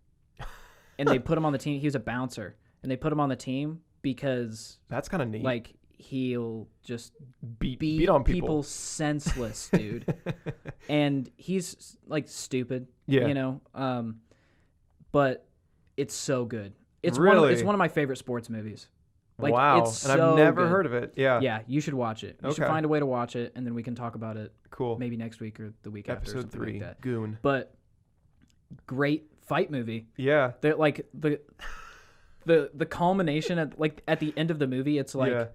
and they put him on the team. He was a bouncer, and they put him on the team because that's kind of neat. Like he'll just beat on people senseless, dude. And he's like stupid, you know. But it's so good. It's one of my favorite sports movies. Like, wow, it's and I've never heard of it. Yeah, yeah, you should watch it. You should find a way to watch it, and then we can talk about it. Cool. Maybe next week or the week after. Episode 3, like Goon. But great fight movie. Yeah. They're like the culmination at the end of the movie. It's like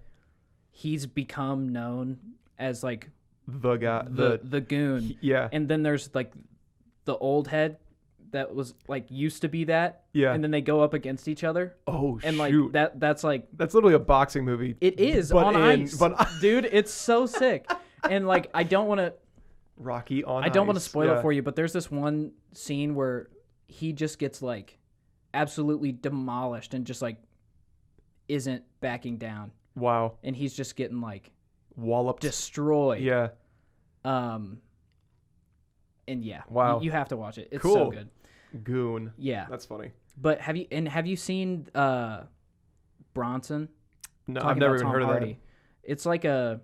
he's become known as like the guy, the goon. Yeah. And then there's like the old head that was like used to be that. Yeah. And then they go up against each other. Oh, and shoot. like that's literally a boxing movie. It is on ice. Dude, it's so sick. And like I don't want to Rocky on I don't want to spoil it for you, but there's this one scene where he just gets like absolutely demolished and just like isn't backing down. Wow. And he's just getting like walloped, destroyed. Yeah. And yeah, wow, you have to watch it. It's cool. So good. Goon. Yeah, that's funny. But have you seen Bronson? No, I've never even heard of that. It's like a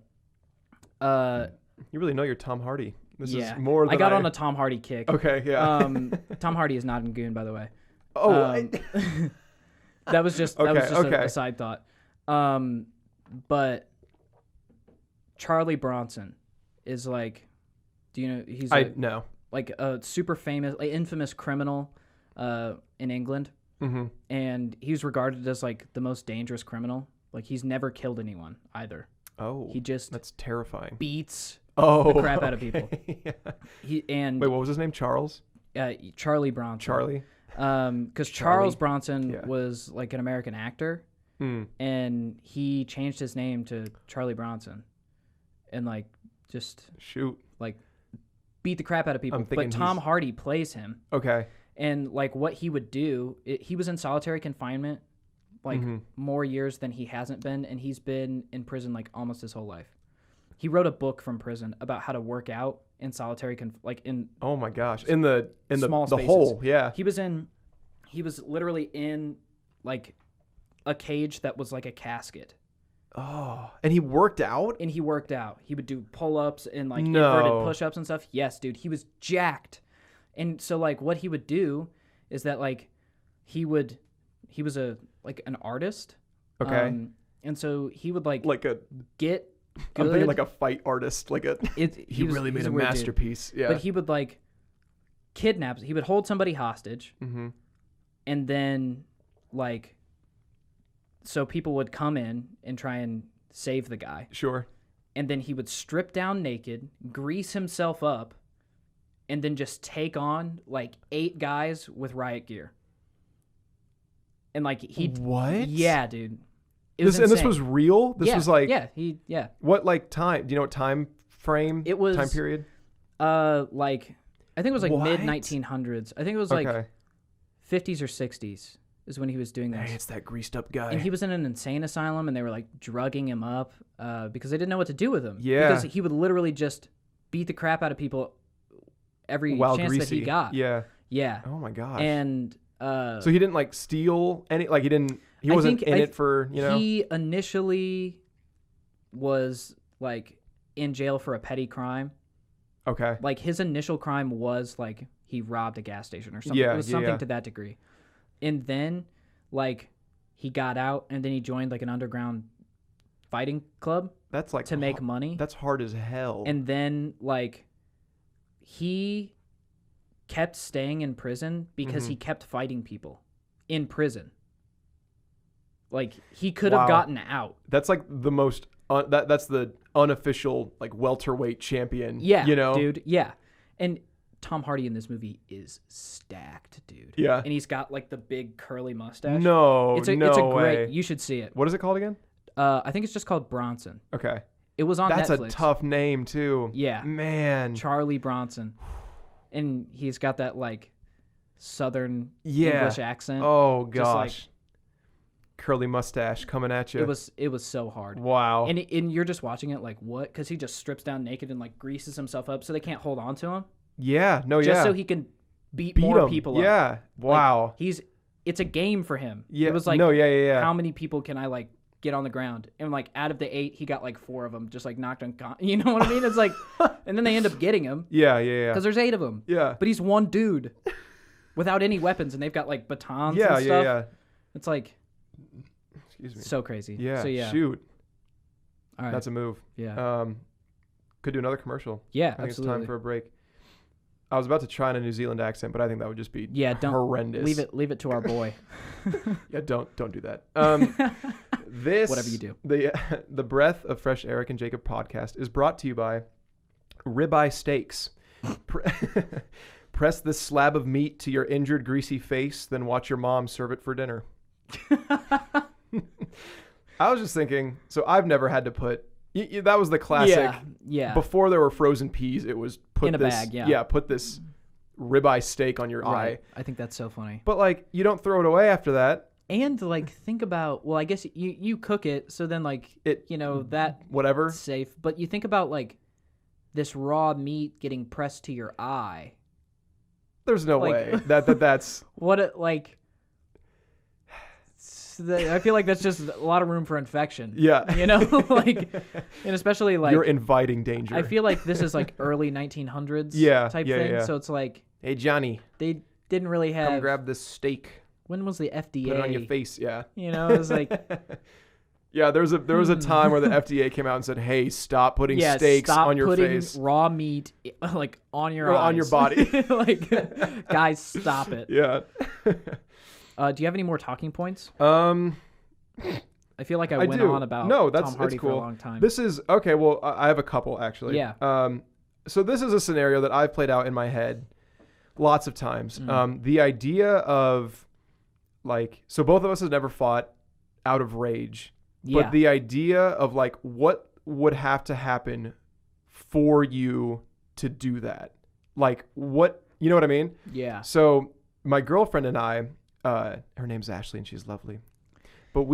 you really know your Tom Hardy. This yeah. is more than I got on a Tom Hardy kick. Okay, yeah. Tom Hardy is not in Goon, by the way. Oh, that was just a side thought. But Charlie Bronson is like, do you know he's no. like a super famous, like infamous criminal in England. Mm-hmm. And he's regarded as like the most dangerous criminal. Like he's never killed anyone either. Oh, he just that's terrifying. Beats the crap out of people. Yeah. Wait, what was his name? Charles? Charlie Bronson. Charlie. Because Charles Bronson was like an American actor, and he changed his name to Charlie Bronson, and like just like beat the crap out of people. But Tom Hardy plays him. Okay. And like what he would do, he was in solitary confinement like more years than he hasn't been, and he's been in prison like almost his whole life. He wrote a book from prison about how to work out in solitary oh my gosh, in the small the spaces. hole. Yeah. He was literally in like a cage that was like a casket. Oh, and he worked out? And he worked out. He would do pull-ups and like inverted push-ups and stuff. Yes, dude, he was jacked. And so like what he would do is that like he was an artist. Okay. And so he would like get good. I'm thinking like a fight artist, like he really made a masterpiece. Dude. Yeah. But he would like kidnap. He would hold somebody hostage, and then like, so people would come in and try and save the guy. Sure. And then he would strip down naked, grease himself up, and then just take on like 8 guys with riot gear. And like what? Yeah, dude. This was real? This was like What like time? Do you know what time frame? It was time period? Like I think it was like mid 1900s. I think it was like 50s or 60s is when he was doing this. Hey, it's that greased up guy. And he was in an insane asylum, and they were like drugging him up because they didn't know what to do with him. Yeah. Because he would literally just beat the crap out of people every chance that he got. Yeah. Yeah. Oh my gosh. And so he didn't like steal any, like he wasn't in it for, you know? He initially was like in jail for a petty crime. Okay. Like his initial crime was like he robbed a gas station or something. Yeah, it was something to that degree. And then like he got out, and then he joined like an underground fighting club. That's like to make money. That's hard as hell. And then like he kept staying in prison because he kept fighting people in prison. Like he could have gotten out. That's like the most that's the unofficial like welterweight champion. Yeah, you know, dude. Yeah, and Tom Hardy in this movie is stacked, dude. Yeah, and he's got like the big curly mustache. It's a great. You should see it. What is it called again? I think it's just called Bronson. Okay. It was on Netflix. That's a tough name too. Yeah, man. Charlie Bronson, and he's got that like Southern English accent. Oh gosh. Curly mustache coming at you. It was so hard. Wow. And you're just watching it like, what? Because he just strips down naked and like greases himself up so they can't hold on to him. Yeah. No. Just so he can beat more people up. Yeah. Wow. Like, it's a game for him. Yeah. It was like, yeah. How many people can I like get on the ground? And like out of the 8, he got like 4 of them just like knocked unconscious. You know what I mean? It's like, and then they end up getting him. Yeah. Because there's 8 of them. Yeah. But he's one dude without any weapons, and they've got like batons and stuff. Yeah. It's like. Excuse me. So crazy. Yeah. So, yeah. Shoot. All right. That's a move. Yeah. Could do another commercial. Yeah, I think it's time for a break. I was about to try in a New Zealand accent, but I think that would just be horrendous. Leave it to our boy. Yeah, don't do that. This whatever you do. The Breath of Fresh Eric and Jacob podcast is brought to you by Ribeye Steaks. Press this slab of meat to your injured greasy face, then watch your mom serve it for dinner. I was just thinking, so I've never had to put that was the classic. Yeah. Before there were frozen peas, it was put in a this bag. Yeah. Yeah, put this ribeye steak on your eye. Right. I think that's so funny. But like, you don't throw it away after that. And like, think about, well, I guess you cook it, so then like that whatever safe. But you think about like this raw meat getting pressed to your eye. There's no way that's what it like. I feel like that's just a lot of room for infection. Yeah. Like, and especially like you're inviting danger. I feel like this is like early 1900s type thing. Yeah. So it's like, hey Johnny, they didn't really have. Come grab this steak. When was the FDA? Put it on your face. Yeah. It was like. Yeah, there was a time where the FDA came out and said, "Hey, stop putting steaks on your face. Raw meat like on your eyes. On your body." Like, guys, stop it. Yeah. Do you have any more talking points? I feel like I went on about Tom Hardy cool. for a long time. This is okay. Well, I have a couple actually. Yeah. So this is a scenario that I've played out in my head lots of times. The idea of like, so both of us have never fought out of rage. Yeah. But the idea of like what would have to happen for you to do that, like what, you know what I mean? Yeah. So my girlfriend and I, her name's Ashley and she's lovely, but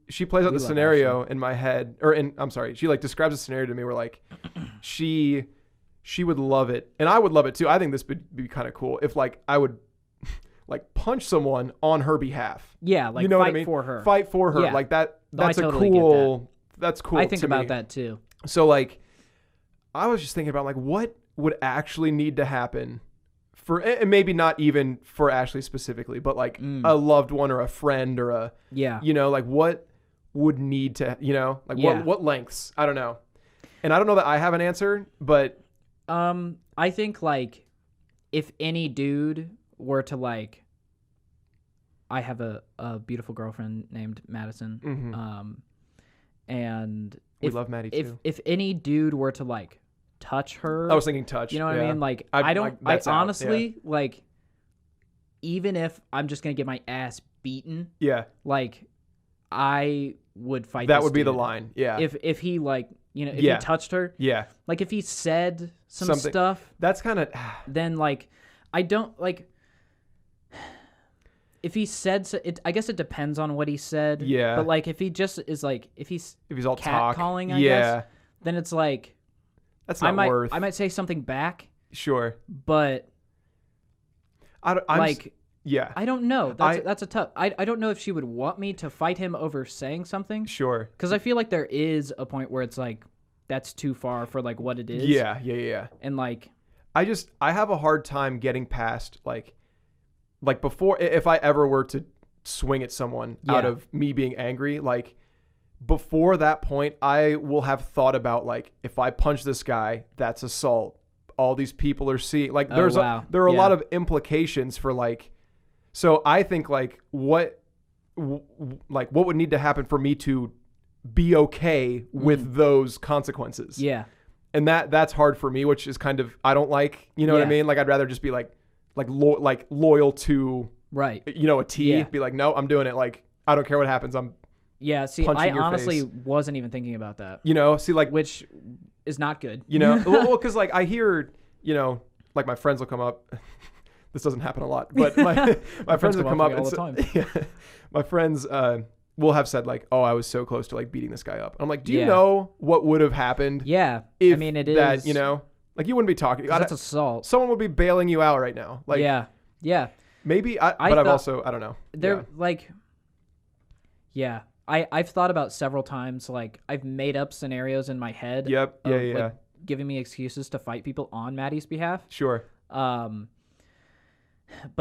she plays out the scenario Ashley. In my head, she like describes a scenario to me where like she would love it and I would love it too. I think this would be kind of cool if like I would like punch someone on her behalf. Yeah, like fight what I mean? Fight for her. Yeah. Like that. That's I totally get that. That's cool. I think to about me. that too. So like, I was just thinking about like what would actually need to happen for, and maybe not even for Ashley specifically, but like a loved one or a friend or a like what would need to what lengths? I don't know, and I don't know that I have an answer, but I think like if any dude were to like, I have a beautiful girlfriend named Madison. Mm-hmm. And we love Maddie too. If any dude were to like touch her, I was thinking touch. You know what I mean? Like I honestly like, even if I'm just gonna get my ass beaten, like I would fight. That this would be dude. the line. Yeah. If he like, if he touched her, like if he said something stuff, that's kind of then like I don't like. If he said so, I guess it depends on what he said. Yeah. But like, if he just is like, if he's all catcalling, I guess, then it's like, that's not worth. I might say something back. Sure. But I don't know. That's a tough. I don't know if she would want me to fight him over saying something. Sure. Because I feel like there is a point where it's like, that's too far for like what it is. Yeah. And like, I have a hard time getting past like before, if I ever were to swing at someone out of me being angry, like before that point, I will have thought about like, if I punch this guy, that's assault. All these people are seeing, like there are a lot of implications for like, so I think like what would need to happen for me to be okay with those consequences. Yeah. And that's hard for me, which is kind of, I don't like, you know what I mean? Like I'd rather just be like loyal to a T. Yeah. Be like, no, I'm doing it. Like I don't care what happens. I'm see. I honestly wasn't even thinking about that. See, like, which is not good. Well, because like I hear, like my friends will come up. This doesn't happen a lot, but my friends will come up all the time. My friends will have said like, "Oh, I was so close to like beating this guy up." I'm like, "Do you know what would have happened?" Yeah, if I mean, it that, is. Like you wouldn't be talking. That's assault. Someone would be bailing you out right now. Like yeah. Maybe I don't know. They're like, I've thought about several times. Like I've made up scenarios in my head. Yep. Like, giving me excuses to fight people on Maddie's behalf. Sure. But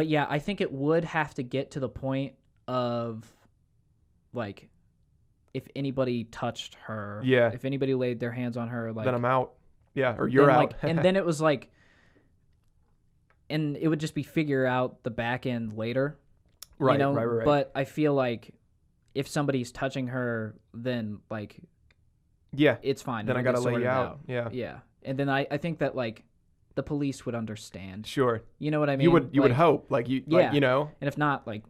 yeah, I think it would have to get to the point of like, if anybody touched her, if anybody laid their hands on her, like, then I'm out. Yeah, or you're out. And then it was like, and it would just be figure out the back end later. Right. But I feel like if somebody's touching her, then like, it's fine. Then I gotta lay you out. Yeah. And then I think that like the police would understand. Sure. You know what I mean? You would hope like you. Like, And if not, like,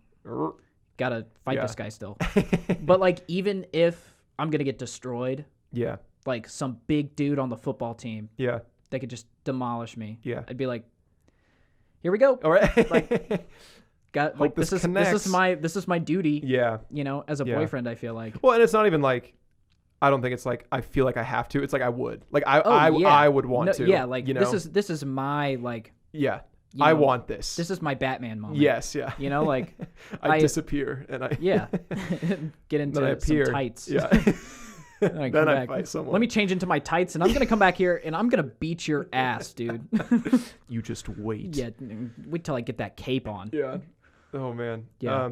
gotta fight this guy still. But like, even if I'm gonna get destroyed. Yeah. Like some big dude on the football team. Yeah. They could just demolish me. Yeah. I'd be like, here we go. All right. Like, this is my duty. Yeah. As a boyfriend, I feel like. Well, and it's not even like, I don't think it's like I feel like I have to. It's like I would. Like I would want to. Yeah, like this is my like. Yeah. I want this. This is my Batman moment. Yes, yeah. Like I disappear and I get into some tights. Yeah. then I fight someone. Let me change into my tights and I'm gonna come back here and I'm gonna beat your ass, dude. You just wait. Yeah, wait till I get that cape on. Yeah. Oh man. Yeah.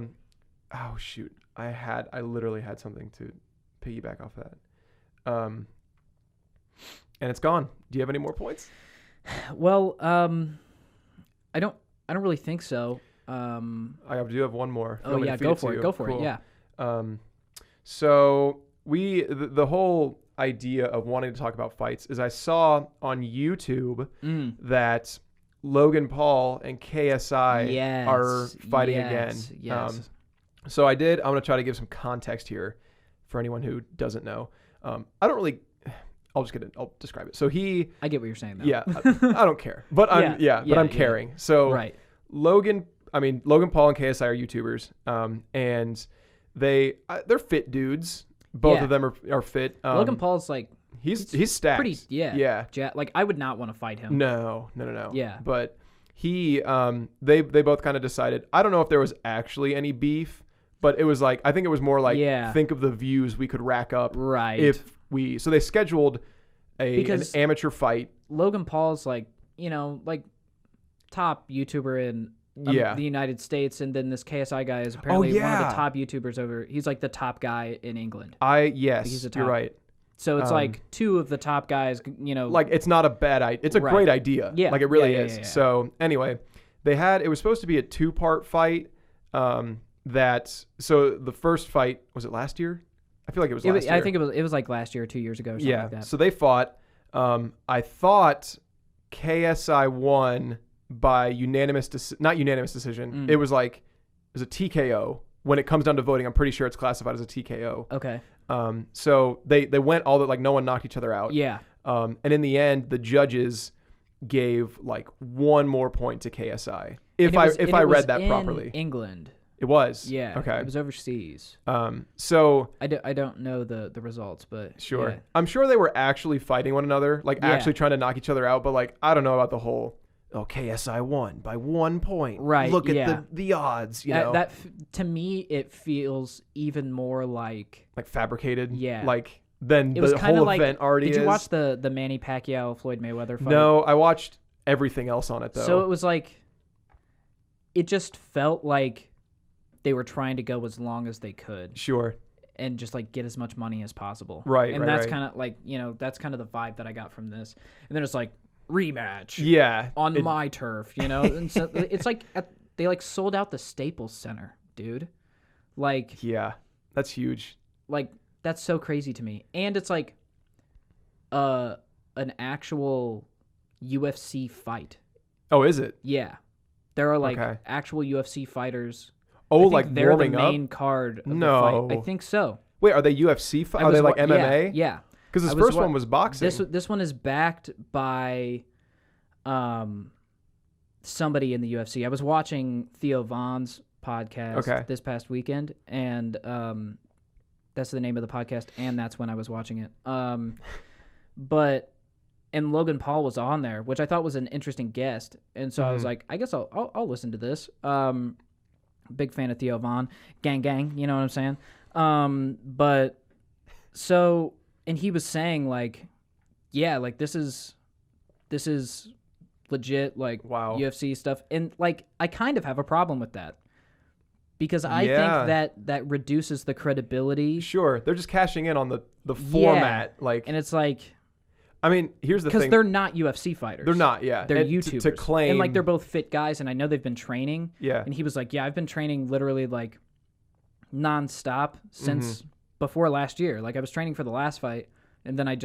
Oh shoot. I literally had something to piggyback off that. And it's gone. Do you have any more points? Well, I don't really think so. I do have one more. Oh yeah, go for it. Go for it. Yeah. So the whole idea of wanting to talk about fights is I saw on YouTube that Logan Paul and KSI are fighting again. Yes. So I'm going to try to give some context here for anyone who doesn't know. I'll describe it. So I get what you're saying though. Yeah, I don't care. But I'm caring. So right. Logan Paul and KSI are YouTubers. And they're fit dudes. Both of them are fit. Logan Paul's like he's stacked. Pretty, yeah. Like I would not want to fight him. No. Yeah. But they both kind of decided. I don't know if there was actually any beef, but it was like I think it was more like think of the views we could rack up. Right. So they scheduled an amateur fight. Logan Paul's like top YouTuber in the United States, and then this KSI guy is apparently one of the top YouTubers over. He's like the top guy in England. You're right. So it's like two of the top guys, Like it's not a bad idea. It's a great idea. Yeah. Like it really is. Yeah. So anyway, it was supposed to be a 2-part fight. So the first fight, was it last year? I feel like it was last year. I think it was like last year or 2 years ago or something like that. So they fought. I thought KSI won by not unanimous decision. It was a TKO. When it comes down to voting, I'm pretty sure it's classified as a TKO. Okay. So they went all that, like no one knocked each other out. Yeah. And in the end, the judges gave like one more point to KSI. If I read that properly. England. It was. Yeah. Okay. It was overseas. So I don't know the results, but sure. Yeah. I'm sure they were actually fighting one another, like actually trying to knock each other out, but like I don't know about the whole KSI won by 1 point. Right. Look at the odds, That to me it feels even more like fabricated. Yeah. Like than it was the whole event already is. Did you watch the Manny Pacquiao Floyd Mayweather fight? No, I watched everything else on it though. So it was like it just felt like they were trying to go as long as they could. Sure. And just like get as much money as possible. Right. And that's kind of like, that's kind of the vibe that I got from this. And then it's like rematch. Yeah. On my turf, And so it's like they like sold out the Staples Center, dude. Like. Yeah. That's huge. Like that's so crazy to me. And it's like an actual UFC fight. Oh, is it? Yeah. There are like actual UFC fighters. Oh, like they're warming the main up? card of the No. fight. I think so. Wait, are they UFC fights? Are they like MMA? Yeah. Because this first one was boxing. This one is backed by somebody in the UFC. I was watching Theo Von's podcast this past weekend, and that's the name of the podcast, and that's when I was watching it. And Logan Paul was on there, which I thought was an interesting guest, and so I was like, I guess I'll listen to this. Big fan of Theo Von, gang, you know what I'm saying? But so, and he was saying like, yeah, like this is legit, like UFC stuff, and like I kind of have a problem with that because I think that reduces the credibility. Sure, they're just cashing in on the format, and it's like. I mean, here's the thing. Because they're not UFC fighters. They're not, yeah. They're YouTubers. To claim... And, like, they're both fit guys, and I know they've been training. Yeah. And he was like, I've been training literally, like, nonstop since before last year. Like, I was training for the last fight, and then I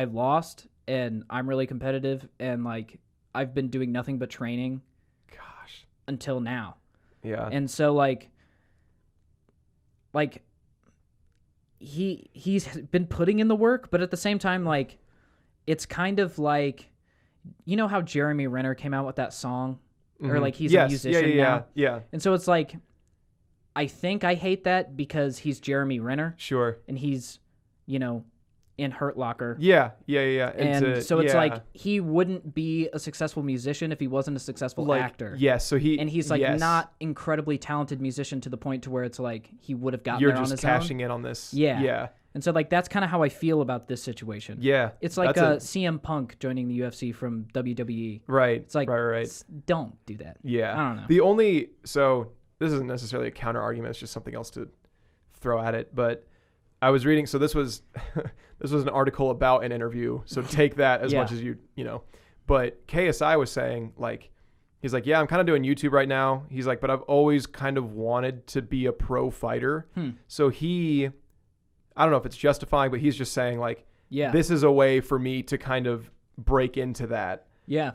lost, and I'm really competitive, and, like, I've been doing nothing but training. Gosh. Until now. Yeah. And so, like... He's been putting in the work, but at the same time, like... It's kind of like, you know how Jeremy Renner came out with that song? or like he's Yes. a musician now. Yeah. And so it's like, I think I hate that because he's Jeremy Renner Sure. and he's, in Hurt Locker. Yeah. And so it's like he wouldn't be a successful musician if he wasn't a successful actor. Yes, so he's like not incredibly talented musician to the point to where it's like he would have gotten you're there on his just cashing in on this. Yeah. And so like that's kind of how I feel about this situation. Yeah. It's like CM Punk joining the UFC from WWE. Right. It's like right. Don't do that. Yeah. I don't know. So this isn't necessarily a counter argument, it's just something else to throw at it, but I was reading, so this was an article about an interview, so take that as much as you know. But KSI was saying, like, he's like, yeah, I'm kind of doing YouTube right now. He's like, but I've always kind of wanted to be a pro fighter. So I don't know if it's justifying, but he's just saying, like, this is a way for me to kind of break into that. Yeah.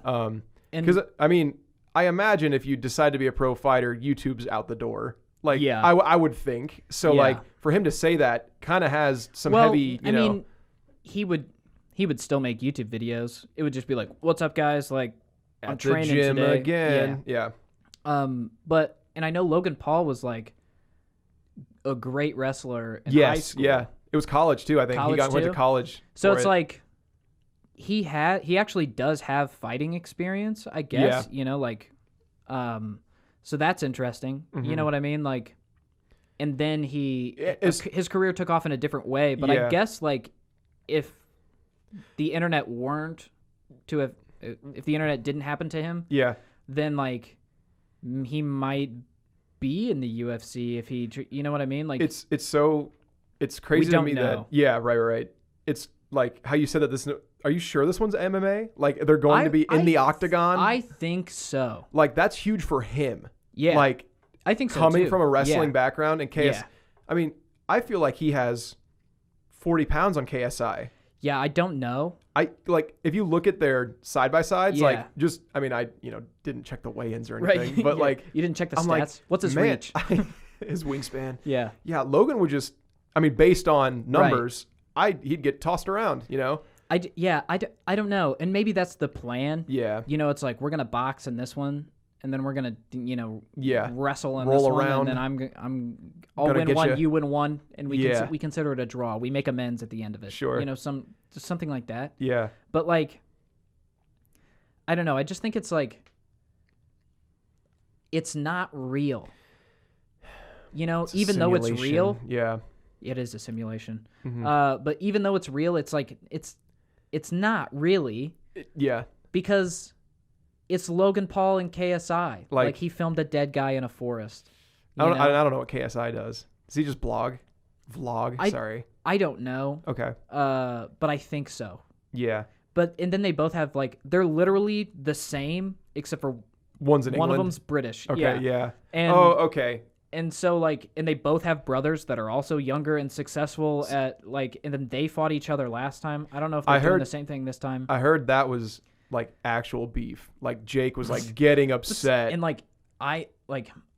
Because, I mean, I imagine if you decide to be a pro fighter, YouTube's out the door. Like, I would think. So, like, for him to say that kind of has some heavy, I mean, he would still make YouTube videos. It would just be like, what's up, guys? Like, I'm at training the gym today. again. Yeah. But I know Logan Paul was, like, a great wrestler in high school. Yeah. It was college, too, I think. He went to college. So it's like, he actually does have fighting experience, I guess. So that's interesting. You know what I mean? Like, and then his career took off in a different way. But I guess, like, if the internet if the internet didn't happen to him, then, like, he might be in the UFC if he, you know what I mean? Like, it's crazy to me know. that, right. It's like how you said that are you sure this one's MMA? Like, they're going to be in the octagon? I think so. Like, that's huge for him. Yeah. Like, I think so coming too. from a wrestling background and I mean, I feel like he has 40 pounds on KSI. Yeah, I don't know. If you look at their side by sides, I didn't check the weigh-ins or anything, but like, you didn't check the stats. Like, what's his reach? His wingspan. Yeah. Logan would just, based on numbers, he'd get tossed around, I don't know. And maybe that's the plan. Yeah. It's like, we're going to box in this one, and then we're going to, wrestle in roll this around. one, and then I'll win one, you win one, and we consider it a draw. We make amends at the end of it. Sure. Just something like that. Yeah. But, like, I don't know. I just think it's like, it's not real. Even though it's real. Yeah. It is a simulation. Mm-hmm. But even though it's real, it's like, it's not really. Yeah. Because it's Logan Paul and KSI. Like he filmed a dead guy in a forest. I don't know what KSI does. Does he just vlog? Sorry. I don't know. Okay. But I think so. Yeah. And then they both have, like, they're literally the same except for one's in one England. of them's British. Okay. Yeah. And, okay. And so, like, and they both have brothers that are also younger and successful at, like, and then they fought each other last time. I don't know if they're doing the same thing this time. I heard that was, like, actual beef. Like, Jake was, like, getting upset. And, like, I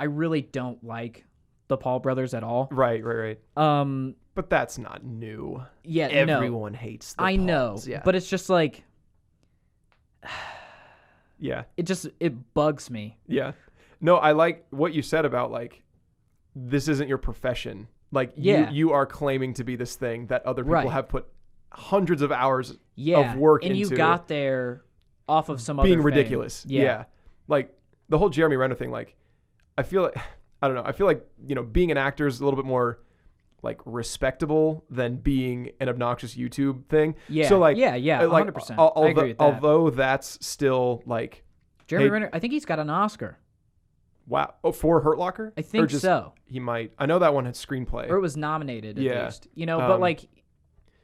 really don't like the Paul brothers at all. Right. But that's not new. Yeah, everyone hates the Pauls. I know, but it's just like, yeah. It bugs me. Yeah. No, I like what you said about, like, this isn't your profession. Like, you are claiming to be this thing that other people have put hundreds of hours of work into. And you got there off of some being other ridiculous. Fame. Yeah. Like, the whole Jeremy Renner thing, like, I feel like, I don't know. I feel like, being an actor is a little bit more, like, respectable than being an obnoxious YouTube thing. Yeah. So, like, 100%. I agree with that. Although that's still, like, Jeremy Renner, I think he's got an Oscar. Wow. Oh, for Hurt Locker? I think so. He might. I know that one had screenplay. Or it was nominated, at least. But, like,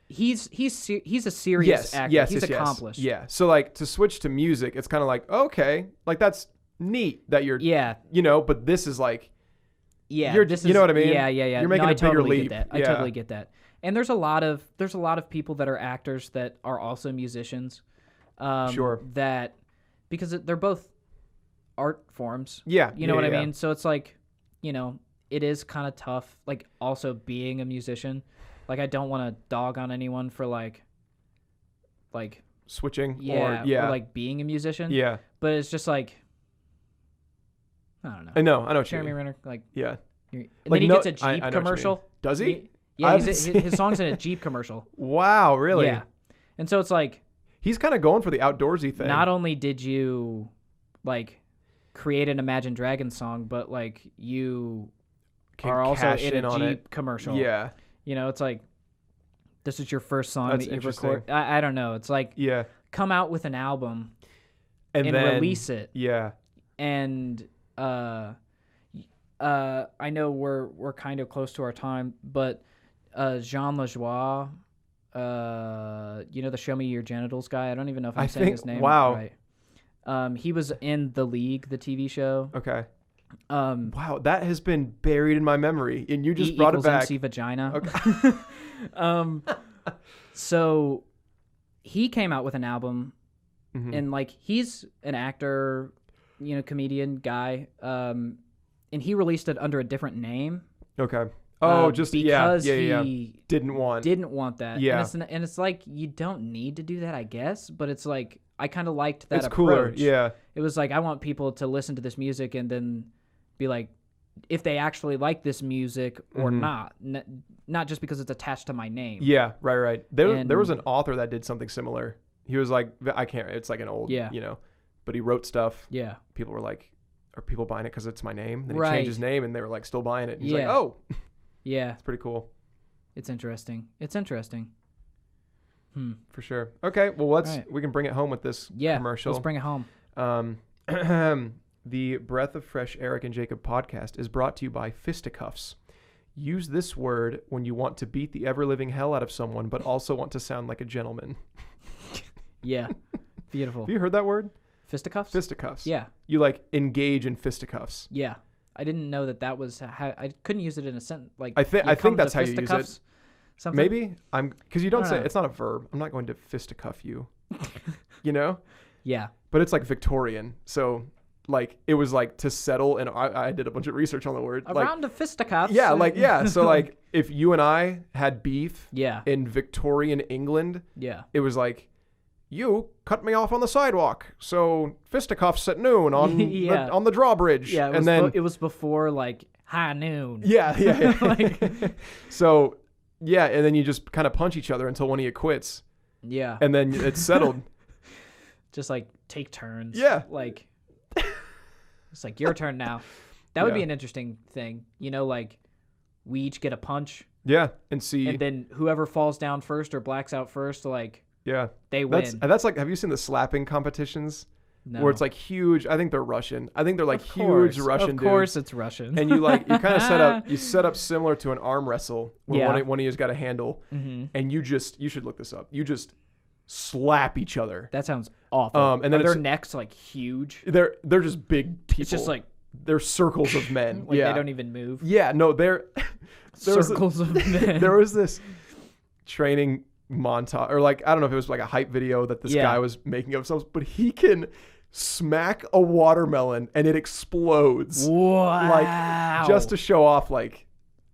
he's a serious actor. Yes, he's accomplished. Yeah. So, like, to switch to music, it's kind of like, okay, like, that's neat that you're, but this is like, you know what I mean? Yeah. You're making a bigger leap. I totally get that. And there's a lot of people that are actors that are also musicians. Sure. That, because they're both art forms. Yeah. You know what I mean? So it's like, it is kind of tough, like, also being a musician. Like, I don't want to dog on anyone for, like switching or like being a musician. Yeah. But it's just like, I don't know. I know what you Jeremy mean. Renner, like Yeah. and Like, then he no, gets a I Jeep know what you mean. commercial. Does he? Yeah, his song's in a Jeep commercial. Wow, really? Yeah, and so it's like He's kind of going for the outdoorsy thing. not only did you like create an Imagine Dragons song, but like you Can are also cash in in a on Jeep it. commercial. Yeah. You know, it's like this is your first song That's that you interesting. record. I don't know. It's like Yeah. come out with an album And and then release it. Yeah. And I know we're kind of close to our time, but Jean Lajoie, the Show Me Your Genitals guy. I don't even know if I'm saying his name right. He was in The League, the TV show. Okay. Wow, that has been buried in my memory, and you just brought it back. MC vagina. Okay. So he came out with an album, Mhm. and like he's an actor, comedian guy, and he released it under a different name. Okay. Oh, just because yeah. he Didn't want that. Yeah. And it's like you don't need to do that, I guess. But it's like I kind of liked that It's approach. cooler. Yeah. It was like I want people to listen to this music and then be like, if they actually like this music or not, not just because it's attached to my name. Yeah. Right. There was an author that did something similar. He was like, I can't. It's like an old. But he wrote stuff. Yeah. People were like, are people buying it because it's my name? Then he Right. changed his name, and they were like still buying it. And he's like, Yeah. oh, Yeah. it's pretty cool. It's interesting. For sure. Okay. Well, Right. we can bring it home with this commercial. Let's bring it home. The Breath of Fresh Eric and Jacob podcast is brought to you by fisticuffs. Use this word when you want to beat the ever-living hell out of someone, but also want to sound like a gentleman. Yeah. Beautiful. Have you heard that word? Fisticuffs? Fisticuffs. Yeah. You like engage in fisticuffs. Yeah. I didn't know that was how I couldn't use it in a sentence. Like I think that's how you use it. fisticuffs, something? Maybe because you don't say know. it's not a verb. I'm not going to fisticuff you. You know? Yeah. But it's like Victorian. So like it was like to settle, and I did a bunch of research on the word. A like, round of fisticuffs. Yeah. So like if you and I had beef Yeah. in Victorian England, Yeah. it was like, you cut me off on the sidewalk, so fisticuffs at noon on Yeah. on the drawbridge. Yeah. And it was before like high noon. Yeah. Like- So yeah, and then you just kind of punch each other until one of you quits, Yeah. and then it's settled. Just like take turns. Yeah. Like it's like your turn now. That would be Yeah. an interesting thing. Like we each get a punch, Yeah, and see. and then whoever falls down first or blacks out first, like Yeah, they win. that's like. Have you seen the slapping competitions? No. Where it's like huge. I think they're Russian. I think they're like Of course. huge Russian Of course, dudes. it's Russian. And you kind of set up similar to an arm wrestle where Yeah. one of you's got a handle, and you should look this up. You just slap each other. That sounds awful. And then Are their it's- necks like huge? They're just big people. It's just like they're circles of men. like yeah, they don't even move. Yeah, no, there was Circles of men. there was this training montage, or like I don't know if it was like a hype video that this guy was making of himself, but he can smack a watermelon and it explodes. Wow. Like just to show off, like,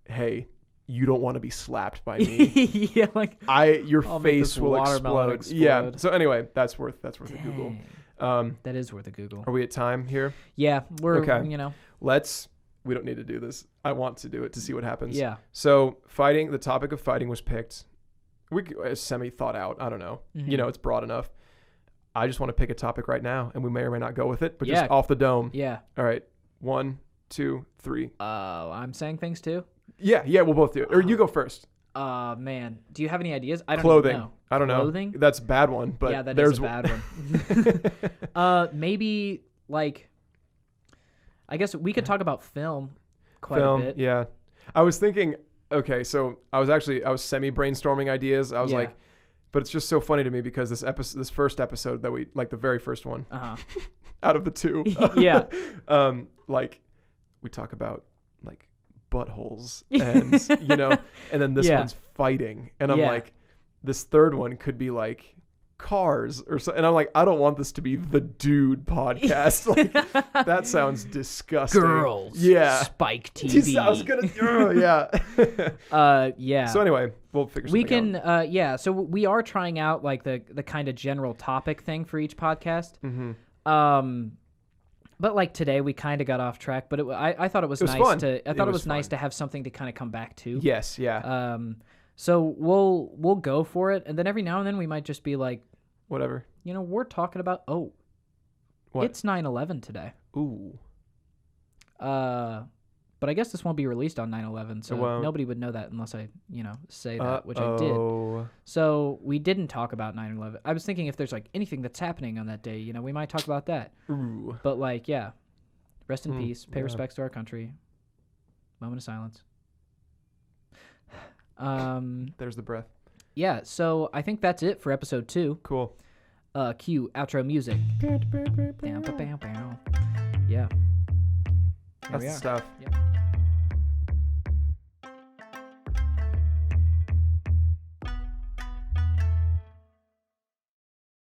hey, you don't want to be slapped by me. Yeah, like Your I'll make face this will watermelon explode. Yeah. explode. So anyway, that's worth a Google. that is worth a Google. Are we at time here? Yeah, we're Okay. We don't need to do this. I want to do it to see what happens. Yeah. So the topic of fighting was picked. Semi thought out. I don't know. Mm-hmm. It's broad enough. I just want to pick a topic right now, and we may or may not go with it, but Yeah. just off the dome. Yeah. All right. 1, 2, 3. I'm saying things too. Yeah, we'll both do it. Or you go first. Man, do you have any ideas? I don't Clothing. know. I don't know. Clothing? That's a bad one, but Yeah, that there's is a bad one. Maybe like, I guess we could talk about film quite a bit. Yeah. I was thinking, okay, so I was semi brainstorming ideas. I was Yeah. like, but it's just so funny to me because this first episode that we, like the very first one out of the two. Yeah. Like we talk about like buttholes and, and then this Yeah. one's fighting. And I'm Yeah. like, this third one could be like cars or so. And I'm like, I don't want this to be the dude podcast. Like that sounds disgusting. Girls. Yeah. Spike TV. I was gonna, yeah. Yeah. So anyway, we'll figure something out. Yeah. So we are trying out like the kind of general topic thing for each podcast. Mm-hmm. But like today, we kind of got off track. But I thought it was nice fun. I thought it was nice to have something to kind of come back to. Yes, yeah. So we'll go for it, and then every now and then we might just be like, whatever. We're talking about What? It's 9/11 today. Ooh. But I guess this won't be released on 9/11, so nobody would know that unless I, say that, which I did. So we didn't talk about 9/11. I was thinking if there's like anything that's happening on that day, we might talk about that. Ooh. But like, yeah, rest in peace. Pay respects to our country. Moment of silence. There's the breath. Yeah. So I think that's it for episode 2. Cool. Cue outro music. Yeah. That's the stuff. Yeah.